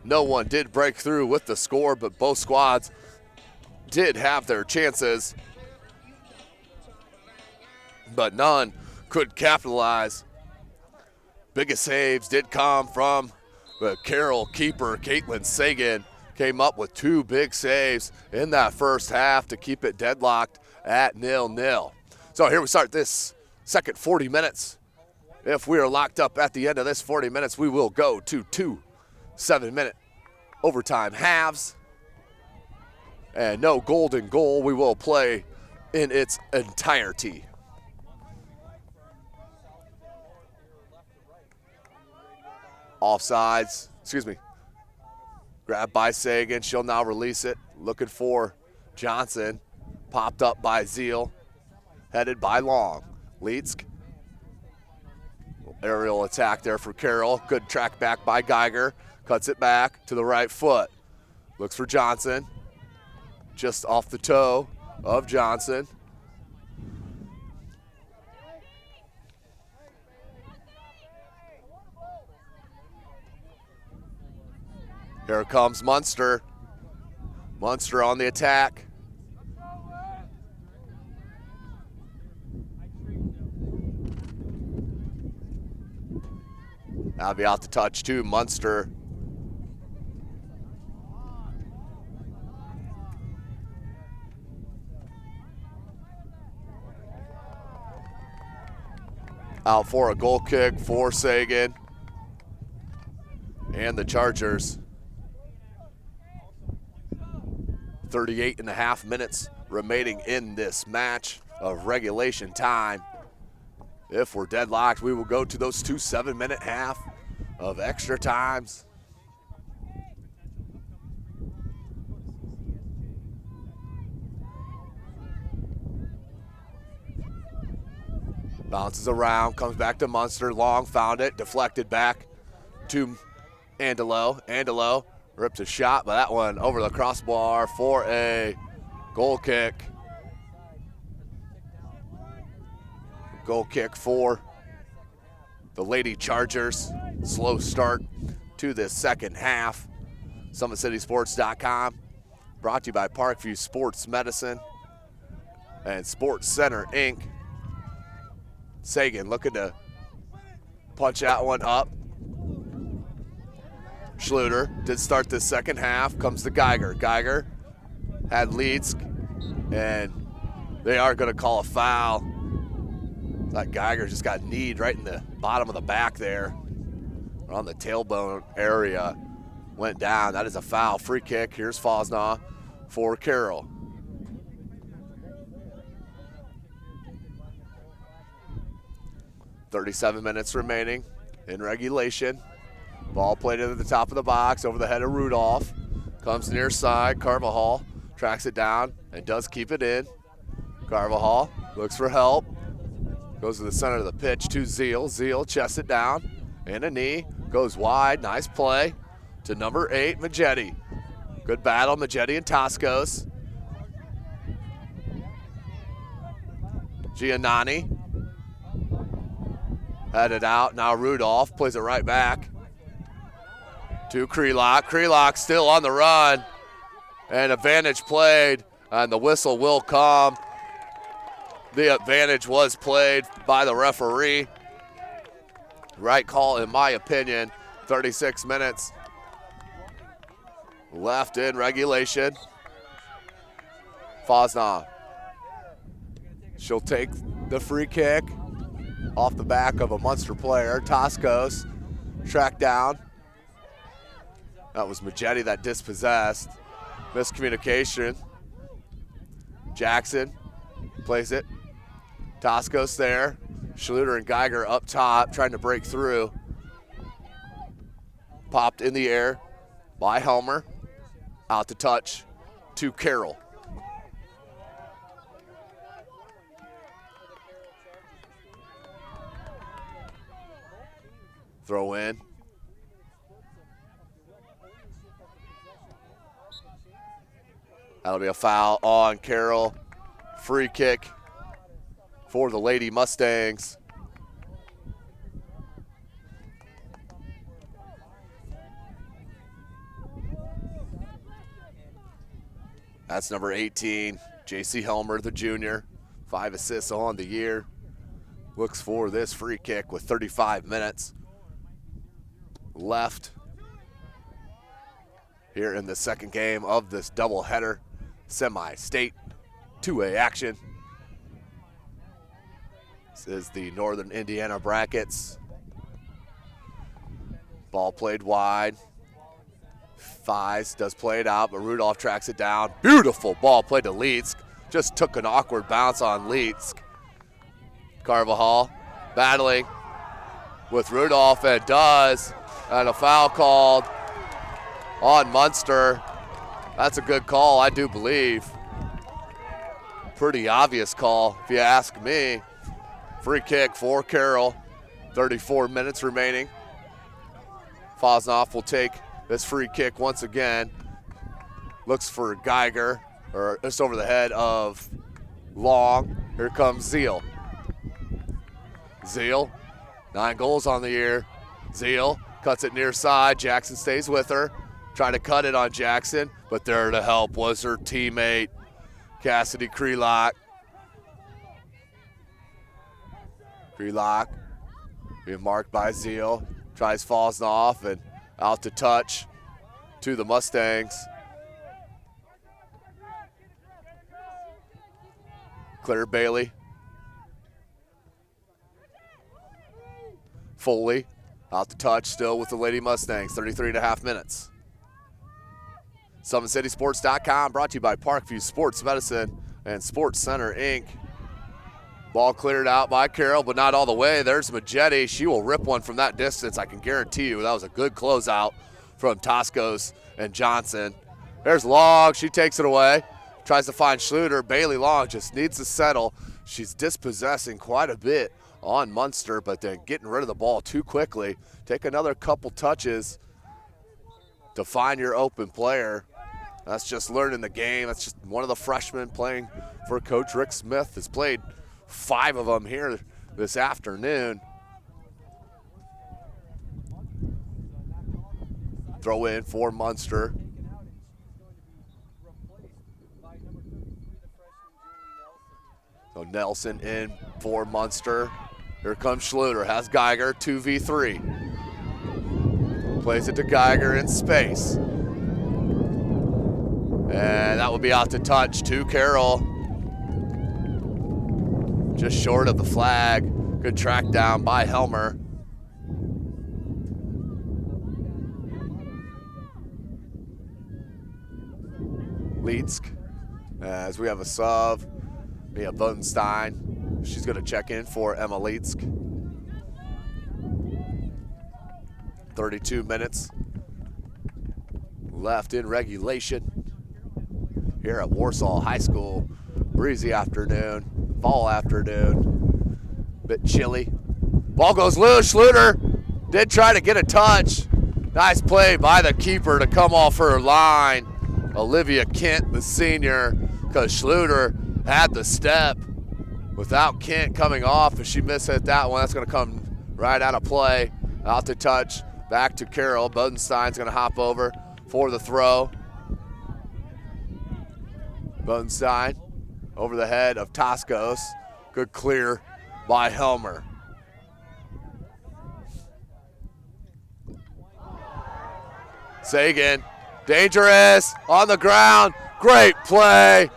No one did break through with the score, but both squads did have their chances, but none could capitalize. Biggest saves did come from the Carroll keeper, Caitlin Sagan, came up with 2 big saves in that first half to keep it deadlocked at 0-0. So here we start this second 40 minutes. If we are locked up at the end of this 40 minutes, we will go to 2 7-minute overtime halves. And no golden goal. We will play in its entirety. Offsides, grabbed by Sagan. She'll now release it. Looking for Johnson. Popped up by Zeal. Headed by Long. Leetsk. Aerial attack there for Carroll. Good track back by Geiger. Cuts it back to the right foot. Looks for Johnson. Just off the toe of Johnson. Here comes Munster. Munster on the attack. That'll be out to touch too, Munster. Out for a goal kick for Sagan and the Chargers. 38.5 minutes remaining in this match of regulation time. If we're deadlocked, we will go to those 2 7-minute half of extra times. Bounces around, comes back to Munster. Long found it, deflected back to Andelo. Andelo rips a shot, but that one over the crossbar for a goal kick. Goal kick for the Lady Chargers. Slow start to this second half. SummitCitySports.com. Brought to you by Parkview Sports Medicine and Sports Center, Inc. Sagan looking to punch that one up. Schluter did start the second half. Comes to Geiger. Geiger had Leeds, and they are going to call a foul. That Geiger just got kneed right in the bottom of the back there. On the tailbone area. Went down. That is a foul. Free kick. Here's Fosnaugh for Carroll. .37 minutes remaining in regulation. Ball played into the top of the box over the head of Rudolph. Comes near side. Carvajal tracks it down and does keep it in. Carvajal looks for help. Goes to the center of the pitch to Zeal. Zeal chests it down and a knee. Goes wide. Nice play to number 8, Majetti. Good battle, Majetti and Toscos. Giannani. Headed out. Now Rudolph plays it right back to Krelock. Krelock still on the run. And advantage played. And the whistle will come. The advantage was played by the referee. Right call in my opinion. 36 minutes left in regulation. Fosnaugh. She'll take the free kick off the back of a Munster player. Toscos tracked down. That was Majetti that dispossessed. Miscommunication. Jackson plays it. Toscos there. Schluter and Geiger up top trying to break through. Popped in the air by Helmer. Out to touch to Carroll. Throw in. That'll be a foul on Carroll. Free kick for the Lady Mustangs. That's number 18, J.C. Helmer, the junior. 5 assists on the year. Looks for this free kick with 35 minutes left here in the second game of this doubleheader semi-state 2A action. This is the Northern Indiana brackets. Ball played wide. Fies does play it out, but Rudolph tracks it down. Beautiful ball played to Leitsk. Just took an awkward bounce on Leitsk. Carvajal battling with Rudolph and does. And a foul called on Munster. That's a good call, I do believe. Pretty obvious call, if you ask me. Free kick for Carroll. 34 minutes remaining. Fosnaugh will take this free kick once again. looks for Geiger, or just over the head of Long. Here comes Zeal. Zeal, 9 goals on the year. Zeal cuts it near side. Jackson stays with her. Trying to cut it on Jackson, but there to help was her teammate, Cassidy Krelock. Krelock being marked by Zeal. Tries Fosnoff and out to touch to the Mustangs. Claire Bailey. Foley out to touch still with the Lady Mustangs, 33.5 minutes. SummitCitySports.com brought to you by Parkview Sports Medicine and Sports Center, Inc. Ball cleared out by Carroll, but not all the way. There's Majetti. She will rip one from that distance, I can guarantee you. That was a good closeout from Toscos and Johnson. There's Long. She takes it away. Tries to find Schluter. Bailey Long just needs to settle. She's dispossessing quite a bit on Munster, but then getting rid of the ball too quickly. Take another couple touches to find your open player. That's just learning the game. That's just one of the freshmen playing for Coach Rick Smith. Has played 5 of them here this afternoon. Throw in for Munster. So Nelson in for Munster. Here comes Schluter, has Geiger, 2v3. Plays it to Geiger in space. And that will be out to touch to Carroll. Just short of the flag. Good track down by Helmer. Leetsk, as we have a sub, Mia Bodenstein. She's going to check in for Emma Leetsk. 32 minutes left in regulation here at Warsaw High School. Breezy afternoon, fall afternoon, bit chilly. Ball goes loose. Schluter did try to get a touch. Nice play by the keeper to come off her line. Olivia Kent, the senior, because Schluter had the step without Kent coming off. If she mishit that one, that's going to come right out of play. Out to touch, back to Carroll. Bodenstein's going to hop over for the throw. Bodenstein over the head of Toscos. Good clear by Helmer. Sagan, dangerous, on the ground, great play.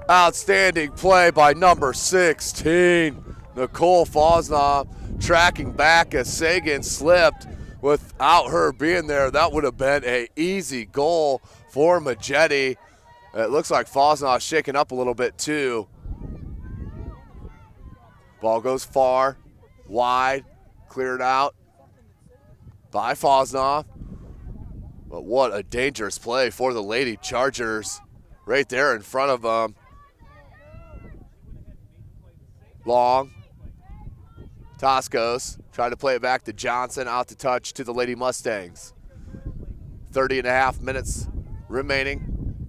Outstanding play by number 16, Nicole Fosnoff, tracking back as Sagan slipped. Without her being there, that would have been an easy goal for Majetti. It looks like Fosnoff shaking up a little bit too. Ball goes far, wide, cleared out by Fosnoff. But what a dangerous play for the Lady Chargers right there in front of them. Long. Toscos trying to play it back to Johnson, out to touch to the Lady Mustangs. 30.5 minutes remaining.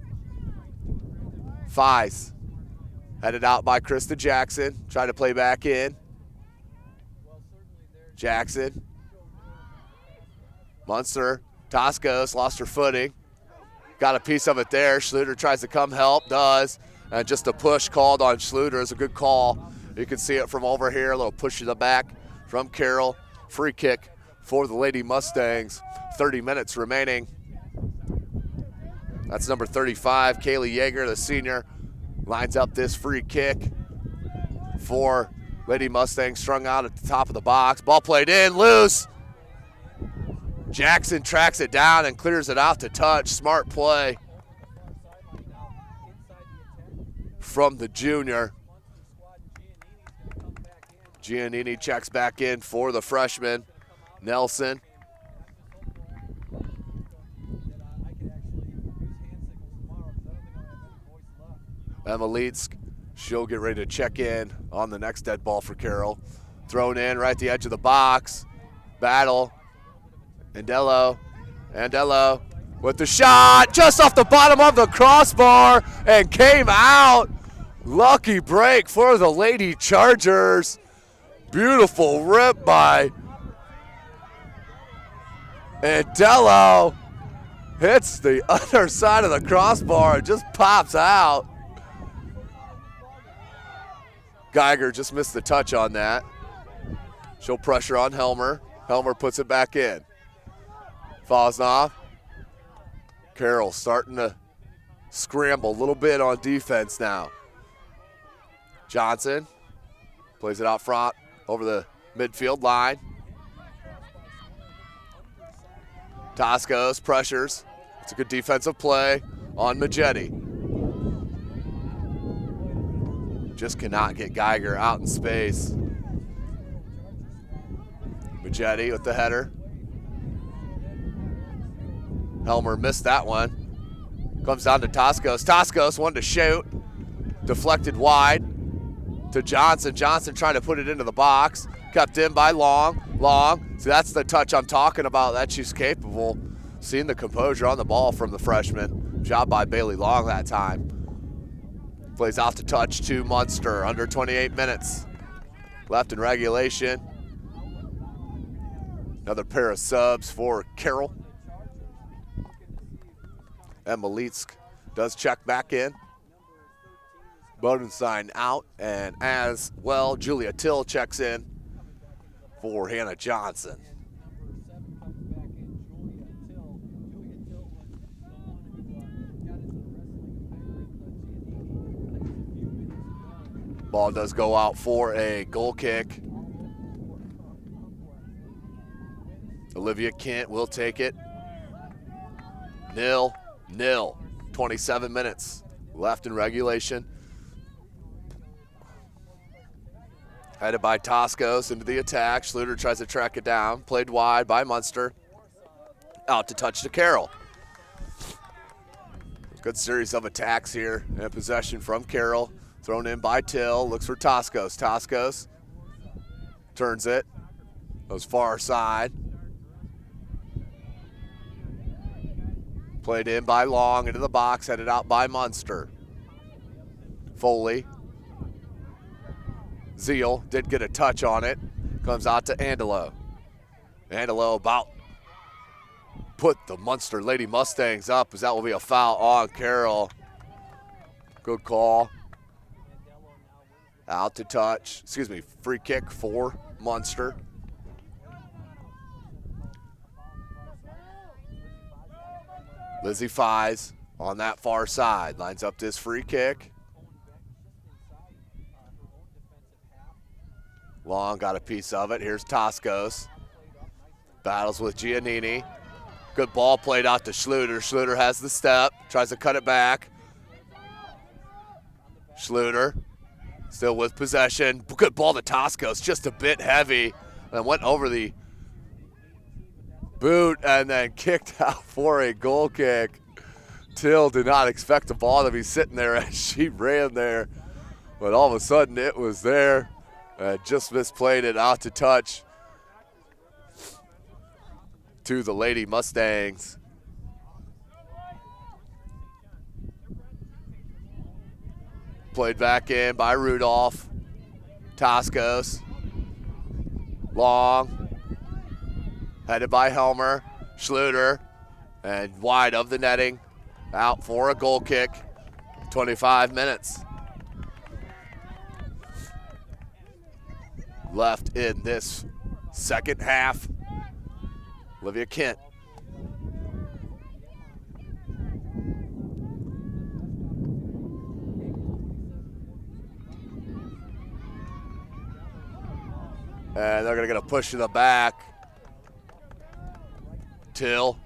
Fies headed out by Krista Jackson, trying to play back in. Jackson. Munster. Toscos lost her footing. Got a piece of it there. Schluter tries to come help, does. And just a push called on Schluter is a good call. You can see it from over here, a little push to the back from Carroll. Free kick for the Lady Mustangs. 30 minutes remaining. That's number 35, Kaylee Yeager, the senior, lines up this free kick for Lady Mustangs, strung out at the top of the box. Ball played in, loose. Jackson tracks it down and clears it out to touch. Smart play from the junior. Giannini checks back in for the freshman, Nelson. Emma Leetsk, she'll get ready to check in on the next dead ball for Carroll. Thrown in right at the edge of the box. Battle. Andello Andello with the shot just off the bottom of the crossbar and came out. Lucky break for the Lady Chargers. Beautiful rip by Andello. Hits the other side of the crossbar and just pops out. Geiger just missed the touch on that. She'll pressure on Helmer. Helmer puts it back in. Fosnoff. Carroll starting to scramble a little bit on defense now. Johnson plays it out front over the midfield line. Toscos pressures. It's a good defensive play on Majetti. Just cannot get Geiger out in space. Majetti with the header. Helmer missed that one. Comes down to Toscos. Toscos wanted to shoot. Deflected wide to Johnson. Johnson trying to put it into the box. Kept in by Long. Long. See, that's the touch I'm talking about, that she's capable. Seeing the composure on the ball from the freshman. Job by Bailey Long that time. Plays off the touch to Munster. Under 28 minutes left in regulation. Another pair of subs for Carroll. And Malitsk does check back in. Bodenstein out, and as well, Julia Till checks in for Hannah Johnson. Ball does go out for a goal kick. Olivia Kent will take it. 0-0. 27 minutes left in regulation. Headed by Toscos into the attack. Schluter tries to track it down. Played wide by Munster. Out to touch to Carroll. Good series of attacks here and possession from Carroll. Thrown in by Till. Looks for Toscos. Toscos turns it. Goes far side. Played in by Long into the box. Headed out by Munster. Foley. Zeal did get a touch on it. Comes out to Andello. Andello about put the Munster Lady Mustangs up, as that will be a foul on Carroll. Good call. Out to touch. Free kick for Munster. Lizzie Fies on that far side. Lines up this free kick. Long got a piece of it. Here's Toscos. Battles with Giannini. Good ball played out to Schluter. Schluter has the step. Tries to cut it back. Schluter still with possession. Good ball to Toscos. Just a bit heavy. And went over the boot and then kicked out for a goal kick. Till did not expect the ball to be sitting there as she ran there. But all of a sudden it was there. Just misplayed it out to touch to the Lady Mustangs. Played back in by Rudolph. Toscos. Long. Headed by Helmer. Schluter. And wide of the netting. Out for a goal kick. 25 minutes left in this second half. Olivia Kent. And they're going to get a push to the back. Till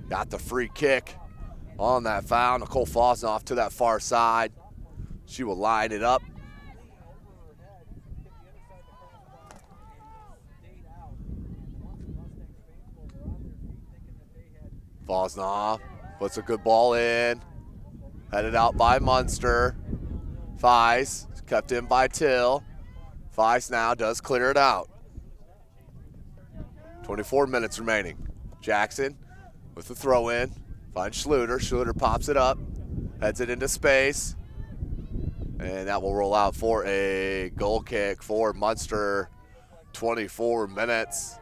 got the free kick on that foul. Nicole Fosnoff to that far side. She will line it up. Fosnoff puts a good ball in. Headed out by Munster. Fies kept in by Till. Fies now does clear it out. 24 minutes remaining. Jackson with the throw in. Finds Schluter. Schluter pops it up. Heads it into space. And that will roll out for a goal kick for Munster. 24 minutes.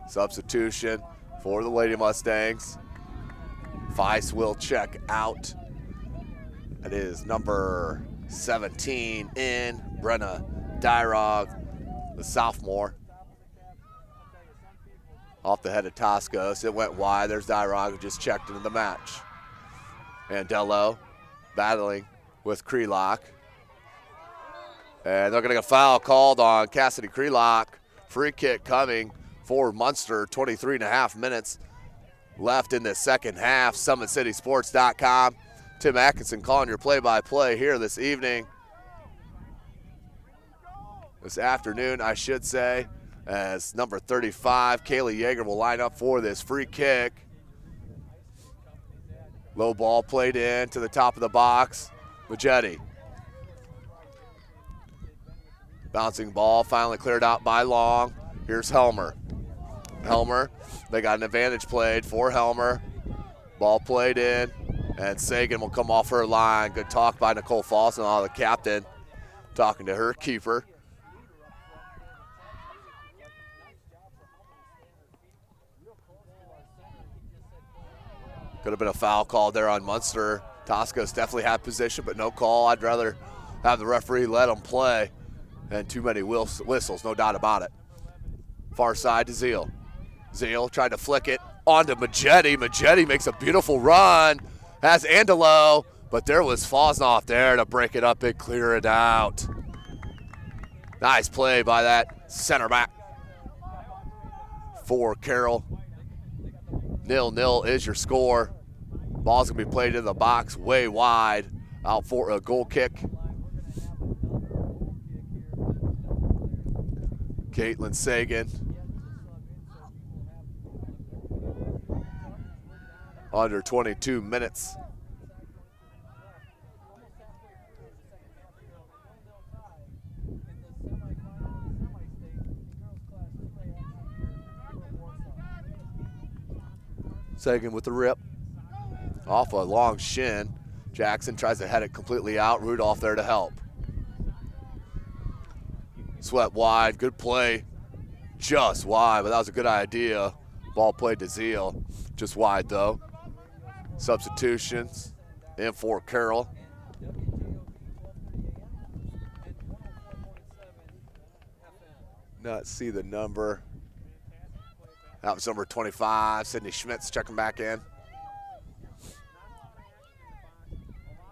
Substitution for the Lady Mustangs. Weiss will check out. That is number 17 in, Brenna Dyrog, the sophomore. Off the head of Toscos. It went wide. There's Dyrog who just checked into the match. Andello battling with Krelock. And they're going to get a foul called on Cassidy Krelock. Free kick coming for Munster. 23.5 minutes left in the second half. SummitCitySports.com. Tim Atkinson calling your play-by-play here this evening. This afternoon, I should say, as number 35, Kaylee Yeager, will line up for this free kick. Low ball played in to the top of the box. Majetti. Bouncing ball, finally cleared out by Long. Here's Helmer. Helmer, they got an advantage played for Helmer. Ball played in, and Sagan will come off her line. Good talk by Nicole Falson, the captain, talking to her keeper. Could have been a foul called there on Munster. Toscos definitely had position, but no call. I'd rather have the referee let them play than too many whistles, no doubt about it. Far side to Zeal. Zeal tried to flick it onto Majetti. Majetti makes a beautiful run. Has Andelo, but there was Fosnoff there to break it up and clear it out. Nice play by that center back for Carroll. 0-0 is your score. Ball's gonna be played in the box way wide, out for a goal kick. Caitlin Sagan. Under 22 minutes. Sagan with the rip. Off a long shin. Jackson tries to head it completely out. Rudolph there to help. Swept wide. Good play. Just wide, but that was a good idea. Ball played to Zeal. Just wide, though. Substitutions in for Carroll. Not see the number. That was number 25, Sydney Schmitz checking back in.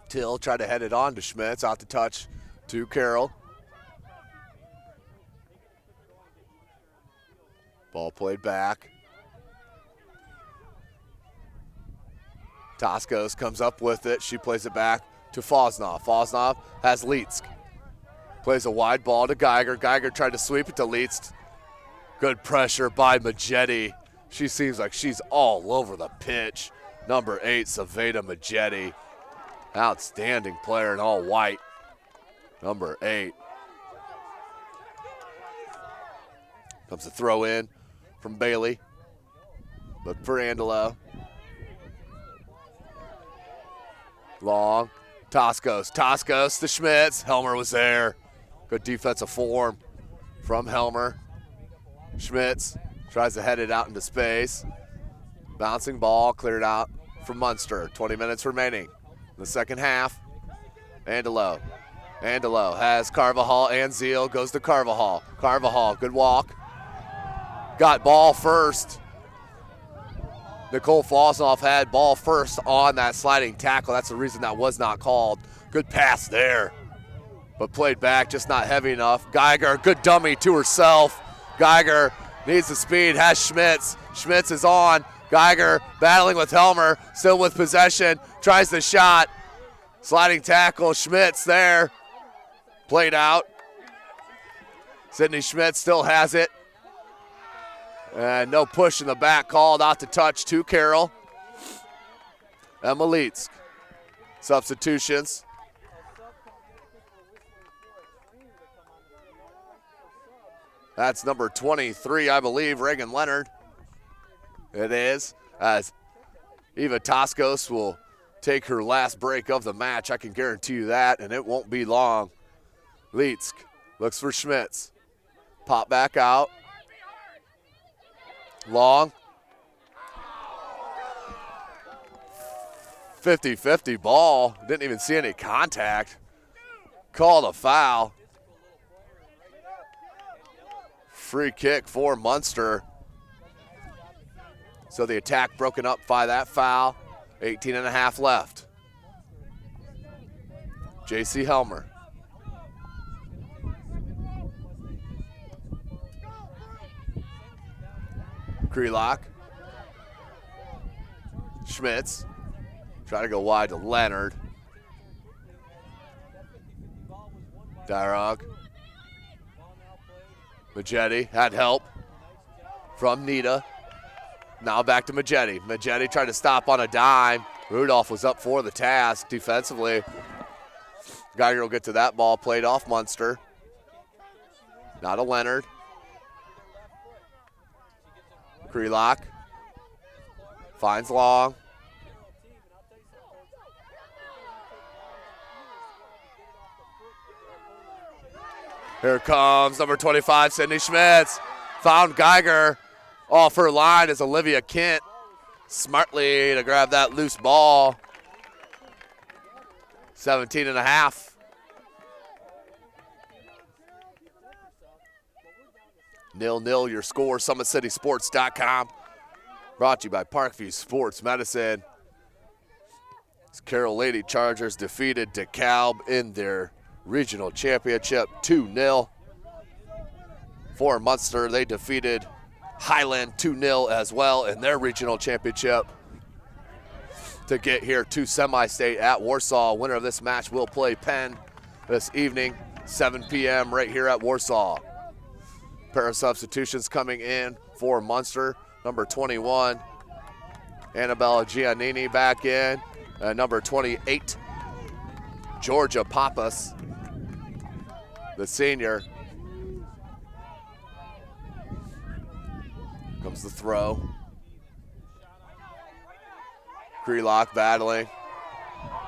Till tried to head it on to Schmitz, out to touch to Carroll. Ball played back. Toscos comes up with it. She plays it back to Fosnoff. Fosnoff has Leitsk. Plays a wide ball to Geiger. Geiger tried to sweep it to Leitsk. Good pressure by Majetti. She seems like she's all over the pitch. Number 8, Saveda Majetti. Outstanding player in all white. Number 8. Comes a throw in from Bailey. Look for Andelo. Long. Toscos. Toscos to Schmitz. Helmer was there. Good defensive form from Helmer. Schmitz tries to head it out into space. Bouncing ball cleared out from Munster. 20 minutes remaining in the second half. Andelo. Andelo has Carvajal and Zeal. Goes to Carvajal. Carvajal, good walk. Got ball first. Nicole Fosnoff had ball first on that sliding tackle. That's the reason that was not called. Good pass there, but played back, just not heavy enough. Geiger, good dummy to herself. Geiger needs the speed, has Schmitz. Schmitz is on. Geiger battling with Helmer, still with possession, tries the shot. Sliding tackle, Schmitz there. Played out. Sydney Schmitz still has it. And no push in the back called, out to touch to Carroll. Emma Leitsk. Substitutions. That's number 23, I believe, Reagan Leonard. It is, as Eva Toscos will take her last break of the match. I can guarantee you that, and it won't be long. Leitsk looks for Schmitz. Pop back out. Long. 50-50 ball. Didn't even see any contact. Called a foul. Free kick for Munster. So the attack broken up by that foul. 18.5 left. J.C. Helmer. Krelock. Schmitz. Try to go wide to Leonard. Dyrog. Majetti had help from Nita. Now back to Majetti. Majetti tried to stop on a dime. Rudolph was up for the task defensively. Geiger will get to that ball. Played off Munster. Now to Leonard. Krelock. Finds Long. Here comes number 25, Sydney Schmitz. Found Geiger off her line as Olivia Kent smartly to grab that loose ball. 17.5. Nil-nil your score, SummitCitySports.com. Brought to you by Parkview Sports Medicine. Carroll Lady Chargers defeated DeKalb in their regional championship 2-0. For Munster, they defeated Highland 2-0 as well in their regional championship to get here to semi-state at Warsaw. Winner of this match will play Penn this evening, 7 p.m. right here at Warsaw. Pair of substitutions coming in for Munster. Number 21, Annabella Giannini back in. Number 28, Georgia Pappas, the senior. Comes the throw. Krelock battling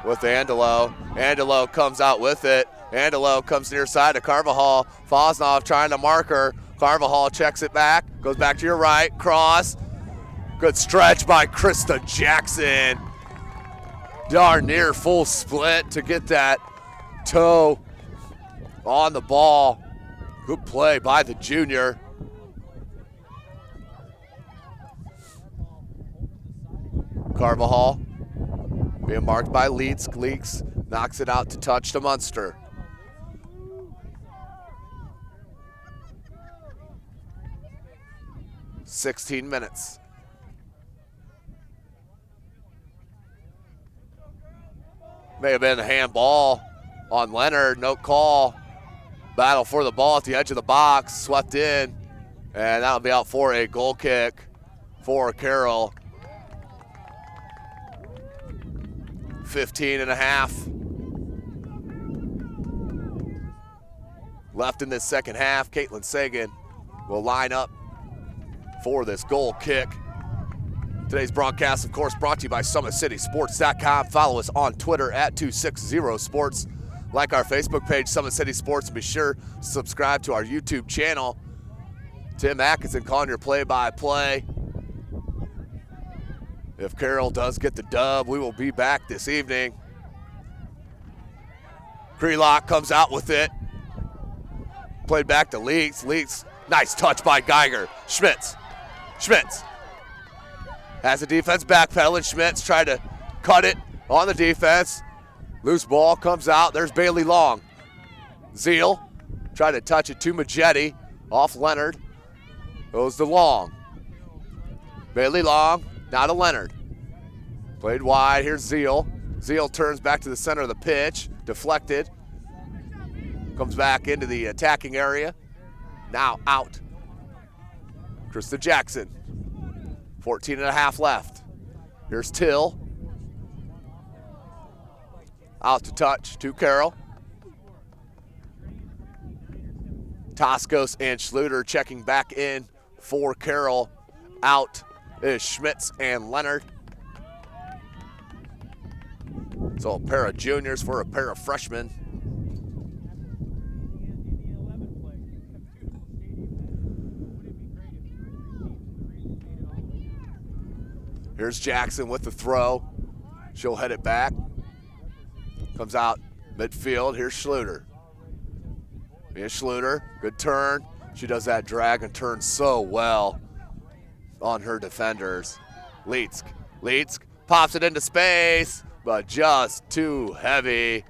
with Andelo. Andelo comes out with it. Andelo comes near side to Carvajal. Fosnov trying to mark her. Carvajal checks it back. Goes back to your right. Cross. Good stretch by Krista Jackson. Darn near full split to get that toe on the ball. Good play by the junior. Carvajal being marked by Leitsk. Leitsk knocks it out to touch to Munster. "16 minutes. May have been a handball on Leonard, no call. Battle for the ball at the edge of the box, swept in, and that'll be out for a goal kick for Carroll. 15.5 left in this second half. Caitlin Sagan will line up for this goal kick. Today's broadcast, of course, brought to you by SummitCitySports.com. Follow us on Twitter at 260sports. Like our Facebook page, Summit City Sports, and be sure to subscribe to our YouTube channel. Tim Atkinson calling your play-by-play. If Carroll does get the dub, we will be back this evening. Krelock comes out with it. Played back to Leaks. Leaks, nice touch by Geiger. Schmitz has the defense backpedaling. Schmitz tried to cut it on the defense. Loose ball comes out. There's Bailey Long. Zeal tried to touch it to Majetti. Off Leonard. Goes to Long. Bailey Long, now to Leonard. Played wide. Here's Zeal. Zeal turns back to the center of the pitch. Deflected. Comes back into the attacking area. Now out. Krista Jackson. 14.5 left. Here's Till. Out to touch to Carroll. Toscos and Schluter checking back in for Carroll. Out is Schmitz and Leonard. So a pair of juniors for a pair of freshmen. Here's Jackson with the throw. She'll head it back. Comes out midfield. Here's Schluter. Here's Schluter. Good turn. She does that drag and turn so well on her defenders. Leetsk pops it into space, but just too heavy.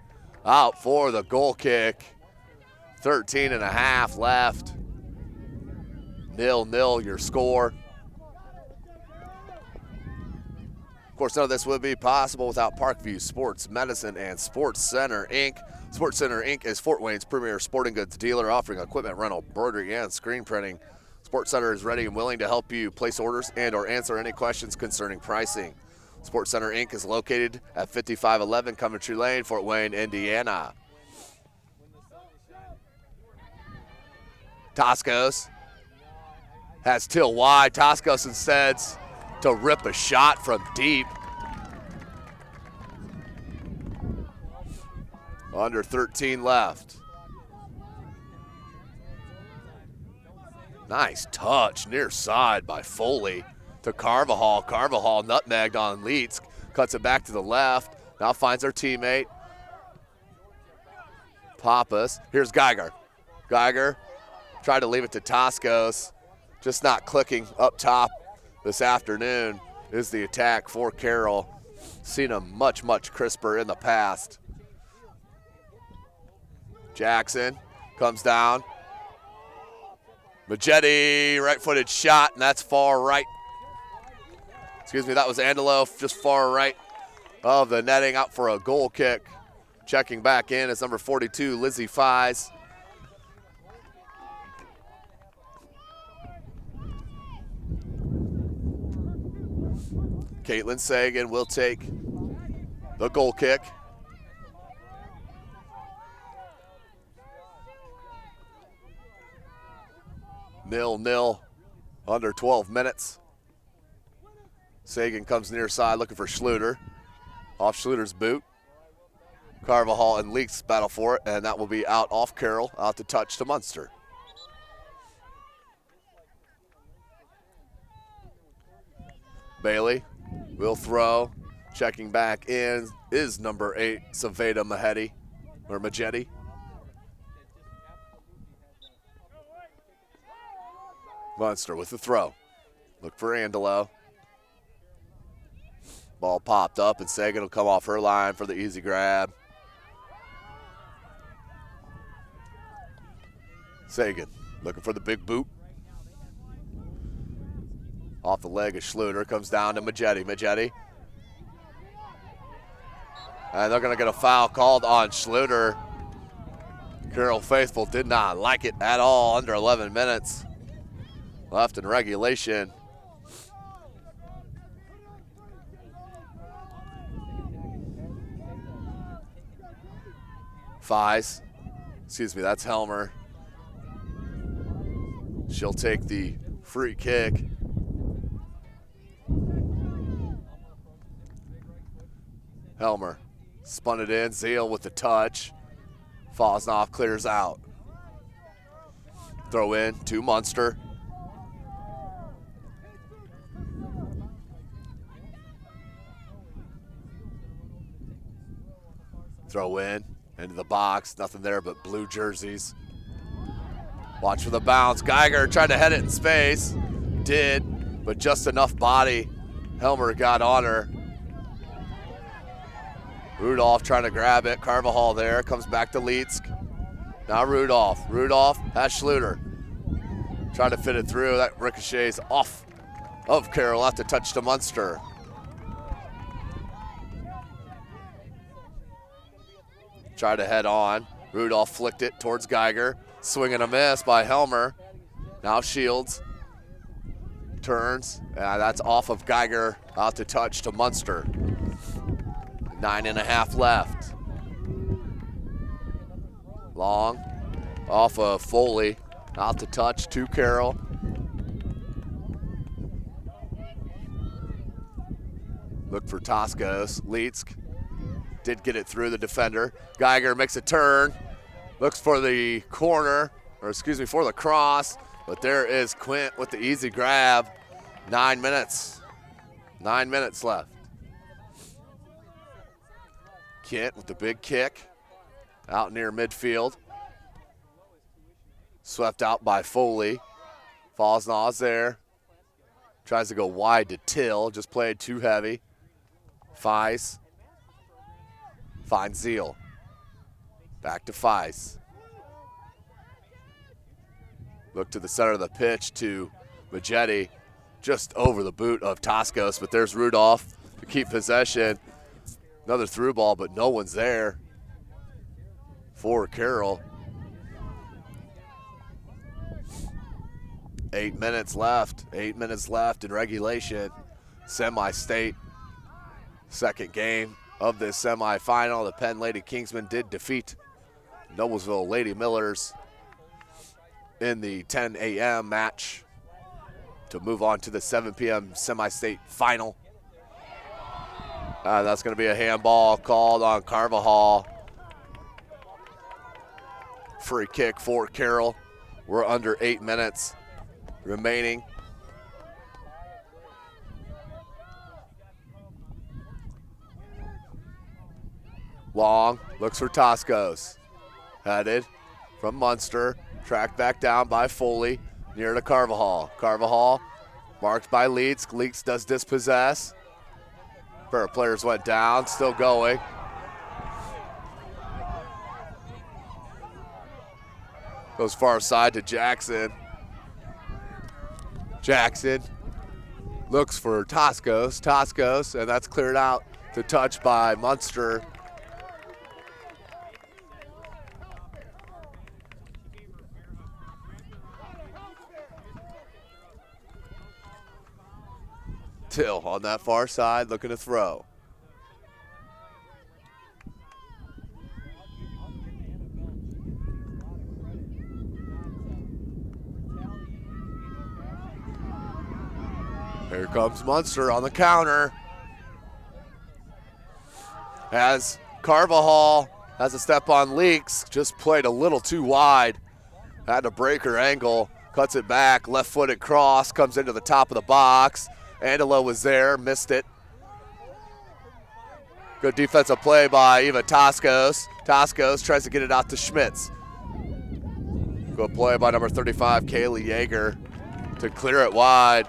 Out for the goal kick. 13 and a half left. 0-0 your score. Of course, none of this would be possible without Parkview Sports Medicine and Sports Center, Inc. Sports Center, Inc. is Fort Wayne's premier sporting goods dealer offering equipment rental, embroidery, and screen printing. Sports Center is ready and willing to help you place orders and or answer any questions concerning pricing. Sports Center, Inc. is located at 5511 Coventry Lane, Fort Wayne, Indiana. Toscos has Till wide. Toscos instead to rip a shot from deep. Under 13 left. Nice touch near side by Foley to Carvajal. Carvajal nutmegged on Leetsk. Cuts it back to the left. Now finds her teammate. Pappas. Here's Geiger. Geiger tried to leave it to Toscos. Just not clicking up top this afternoon is the attack for Carroll. Seen him much, much crisper in the past. Jackson comes down. Majetti, right-footed shot, and that's far right. Excuse me, that was Andelo, just far right of the netting, out for a goal kick. Checking back in is number 42, Lizzie Fies. Caitlin Sagan will take the goal kick. Nil, under 12 minutes. Sagan comes near side looking for Schluter. Off Schluter's boot. Carvajal and Leeks battle for it, and that will be out off Carroll, out to touch to Munster. Bailey will throw. Checking back in is number 8, Saveda Majetti. Munster with the throw. Look for Andelo. Ball popped up, and Sagan will come off her line for the easy grab. Sagan looking for the big boot. Off the leg of Schluter, comes down to Majetti. And they're going to get a foul called on Schluter. Carroll faithful did not like it at all. Under 11 minutes left in regulation. Fies. Excuse me, that's Helmer. She'll take the free kick. Helmer spun it in. Zeal with the touch. Fosnoff clears out. Throw in to Munster. Throw in into the box. Nothing there but blue jerseys. Watch for the bounce. Geiger tried to head it in space. Did, but just enough body. Helmer got on her. Rudolph trying to grab it. Carvajal there. Comes back to Leetsk. Now Rudolph. Rudolph has Schluter. Trying to fit it through. That ricochets off of Carroll. Have to touch to Munster. Tried to head on. Rudolph flicked it towards Geiger. Swing and a miss by Helmer. Now Shields. Turns. That's off of Geiger. Out to touch to Munster. 9.5 left. Long. Off of Foley. Out to touch to Carroll. Look for Toscos. Leetsk did get it through the defender. Geiger makes a turn. Looks for the corner, or excuse me, for the cross. But there is Quint with the easy grab. 9 minutes. 9 minutes left. Kent with the big kick out near midfield. Swept out by Foley. Fosnaw's there. Tries to go wide to Till, just played too heavy. Fies. Finds Zeal. Back to Fies. Look to the center of the pitch to Majetti, just over the boot of Toscos, but there's Rudolph to keep possession. Another through ball, but no one's there for Carroll. 8 minutes left. 8 minutes left in regulation. Semi-state. Second game of this semifinal. The Penn Lady Kingsmen did defeat Noblesville Lady Millers in the 10 a.m. match to move on to the 7 p.m. semi-state final. That's going to be a handball called on Carvajal. Free kick for Carroll. We're under 8 minutes remaining. Long looks for Toscos. Headed from Munster. Tracked back down by Foley near to Carvajal. Carvajal marked by Leetsk. Leetsk does dispossess. Pair of players went down, still going. Goes far side to Jackson. Jackson looks for Toscos. Toscos, and that's cleared out to touch by Munster. Till on that far side looking to throw. Here comes Munster on the counter. As Carvajal has a step on Leaks, just played a little too wide. Had to break her ankle, cuts it back, left-footed cross, comes into the top of the box. Angelo was there, missed it. Good defensive play by Eva Toscos. Toscos tries to get it out to Schmitz. Good play by number 35, Kaylee Yeager, to clear it wide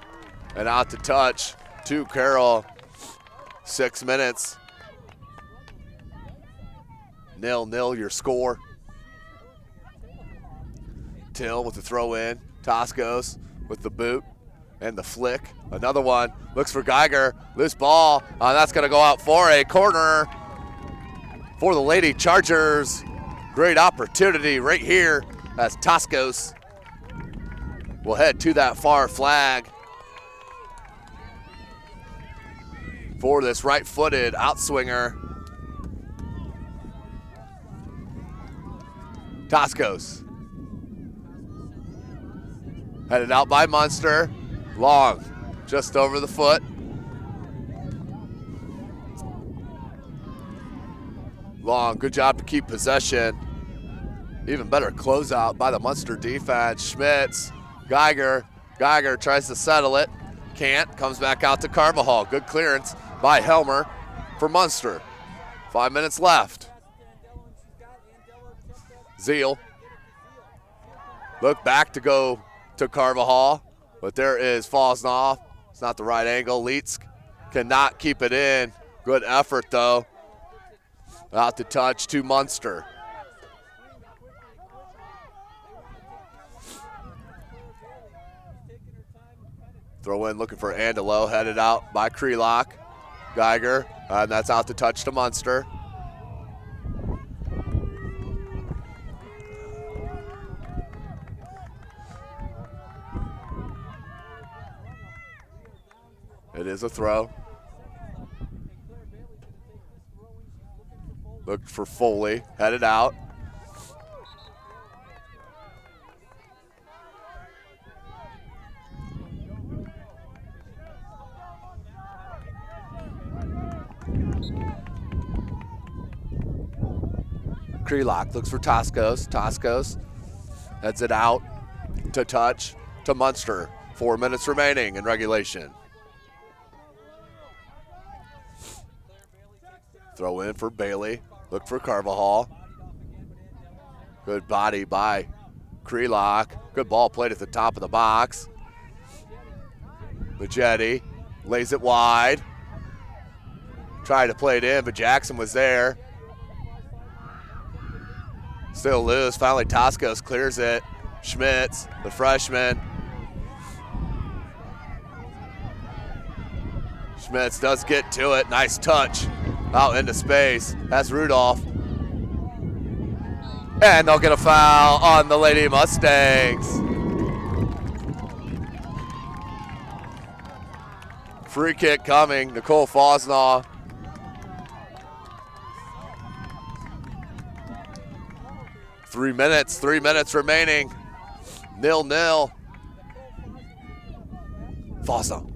and out to touch to Carroll. 6 minutes. 0-0 your score. Till with the throw in. Toscos with the boot and the flick. Another one, looks for Geiger, loose ball, that's gonna go out for a corner for the Lady Chargers. Great opportunity right here as Toscos will head to that far flag for this right-footed outswinger. Toscos. Headed out by Munster. Long, just over the foot. Long, good job to keep possession. Even better closeout by the Munster defense. Schmitz, Geiger tries to settle it. Can't, comes back out to Carvajal. Good clearance by Helmer for Munster. 5 minutes left. Zeal. Look back to go to Carvajal. But there is Fosnaw. It's not the right angle. Leetsk cannot keep it in. Good effort, though. Out to touch to Munster. Throw in looking for Andelo. Headed out by Krelock. Geiger. And that's out to touch to Munster. It is a throw. Looked for Foley, headed out. Krelock looks for Toscos. Toscos heads it out to touch to Munster. 4 minutes remaining in regulation. Throw in for Bailey. Look for Carvajal. Good body by Krelock. Good ball played at the top of the box. Majetti lays it wide. Tried to play it in, but Jackson was there. Still loose. Finally, Toscos clears it. Schmitz, the freshman. Schmitz does get to it. Nice touch out into space. That's Rudolph. And they'll get a foul on the Lady Mustangs. Free kick coming. Nicole Fosnaw. Three minutes remaining. 0-0. Fosnaw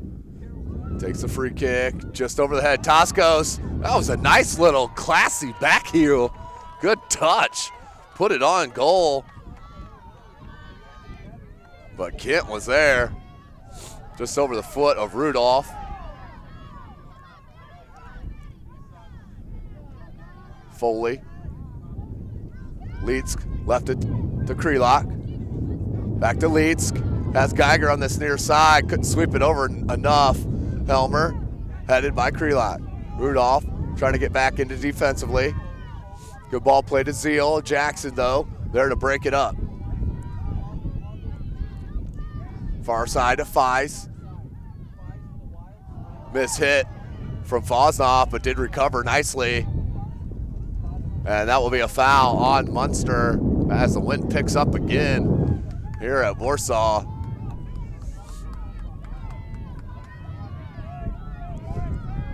takes a free kick just over the head. Toscos. That was a nice little classy back heel. Good touch. Put it on goal. But Kent was there. Just over the foot of Rudolph. Foley. Leetsk left it to Krelock. Back to Leetsk. Has Geiger on this near side. Couldn't sweep it over enough. Helmer headed by Krelock. Rudolph trying to get back into defensively. Good ball played to Zeal. Jackson, though, there to break it up. Far side to Feist. Miss hit from Fosnoff, but did recover nicely. And that will be a foul on Munster as the wind picks up again here at Warsaw.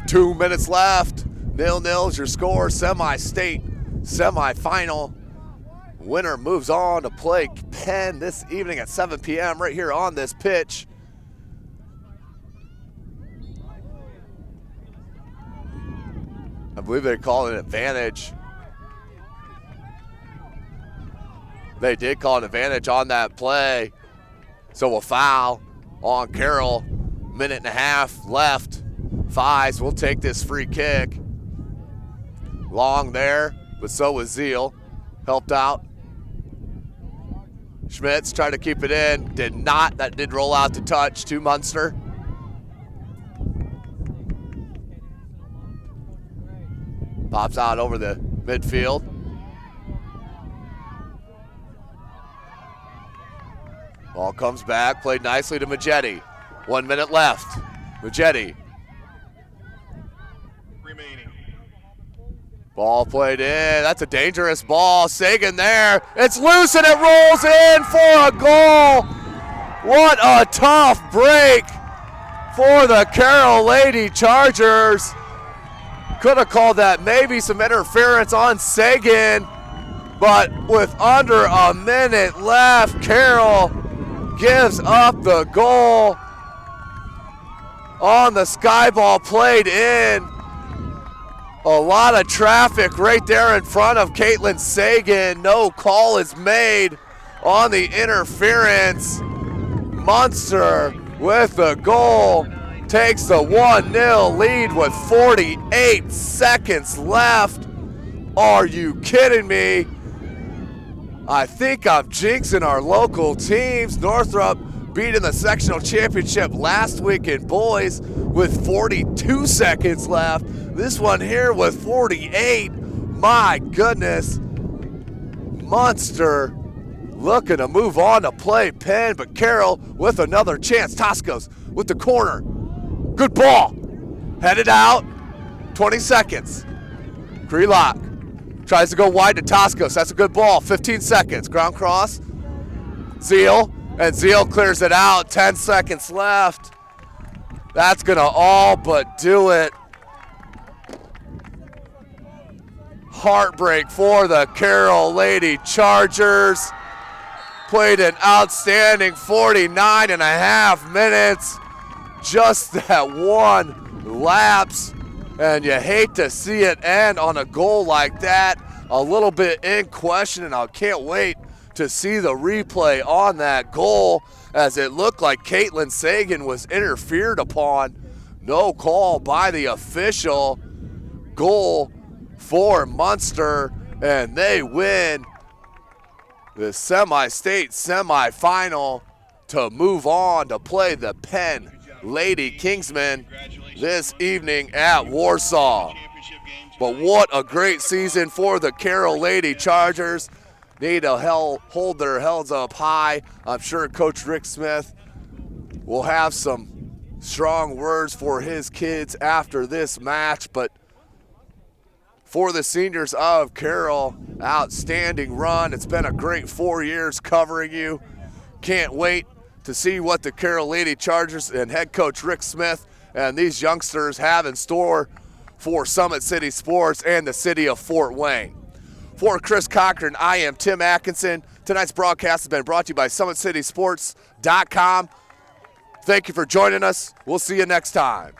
Two minutes left. 0-0 is your score. Semi-state semi-final. Winner moves on to play Penn this evening at 7 p.m. right here on this pitch. I believe they call it an advantage. They did call an advantage on that play. So a foul on Carroll. Minute and a half left. Fies will take this free kick. Long there, but so was Zeal. Helped out. Schmitz tried to keep it in. Did not. That did roll out to touch to Munster. Pops out over the midfield. Ball comes back, played nicely to Majetti. 1 minute left. Majetti. Remaining. Ball played in. That's a dangerous ball. Sagan there. It's loose and it rolls in for a goal. What a tough break for the Carroll Lady Chargers. Could have called that maybe some interference on Sagan, but with under a minute left, Carroll gives up the goal on the sky ball played in. A lot of traffic right there in front of Caitlin Sagan. No call is made on the interference. Munster with the goal takes the 1-0 lead with 48 seconds left. Are you kidding me? I think I'm jinxing our local teams. Northrop beating the sectional championship last week in boys with 42 seconds left. This one here with 48. My goodness. Munster looking to move on to play Penn, but Carroll with another chance. Toscos with the corner. Good ball. Headed out. 20 seconds. Krelock tries to go wide to Toscos. That's a good ball. 15 seconds. Ground cross. Zeal. And Zeal clears it out. 10 seconds left. That's going to all but do it. Heartbreak for the Carroll Lady Chargers. Played an outstanding 49 and a half minutes. Just that one lapse. And you hate to see it end on a goal like that. A little bit in question, and I can't wait to see the replay on that goal, as it looked like Caitlin Sagan was interfered upon. No call by the official. Goal for Munster, and they win the semi-state semifinal to move on to play the Penn Lady Kingsmen this evening at Warsaw. But what a great season for the Carroll Lady Chargers. Need to hold their heads up high. I'm sure Coach Rick Smith will have some strong words for his kids after this match. But for the seniors of Carroll, outstanding run. It's been a great 4 years covering you. Can't wait to see what the Carroll Lady Chargers and head coach Rick Smith and these youngsters have in store for Summit City Sports and the city of Fort Wayne. For Chris Cochran, I am Tim Atkinson. Tonight's broadcast has been brought to you by SummitCitySports.com. Thank you for joining us. We'll see you next time.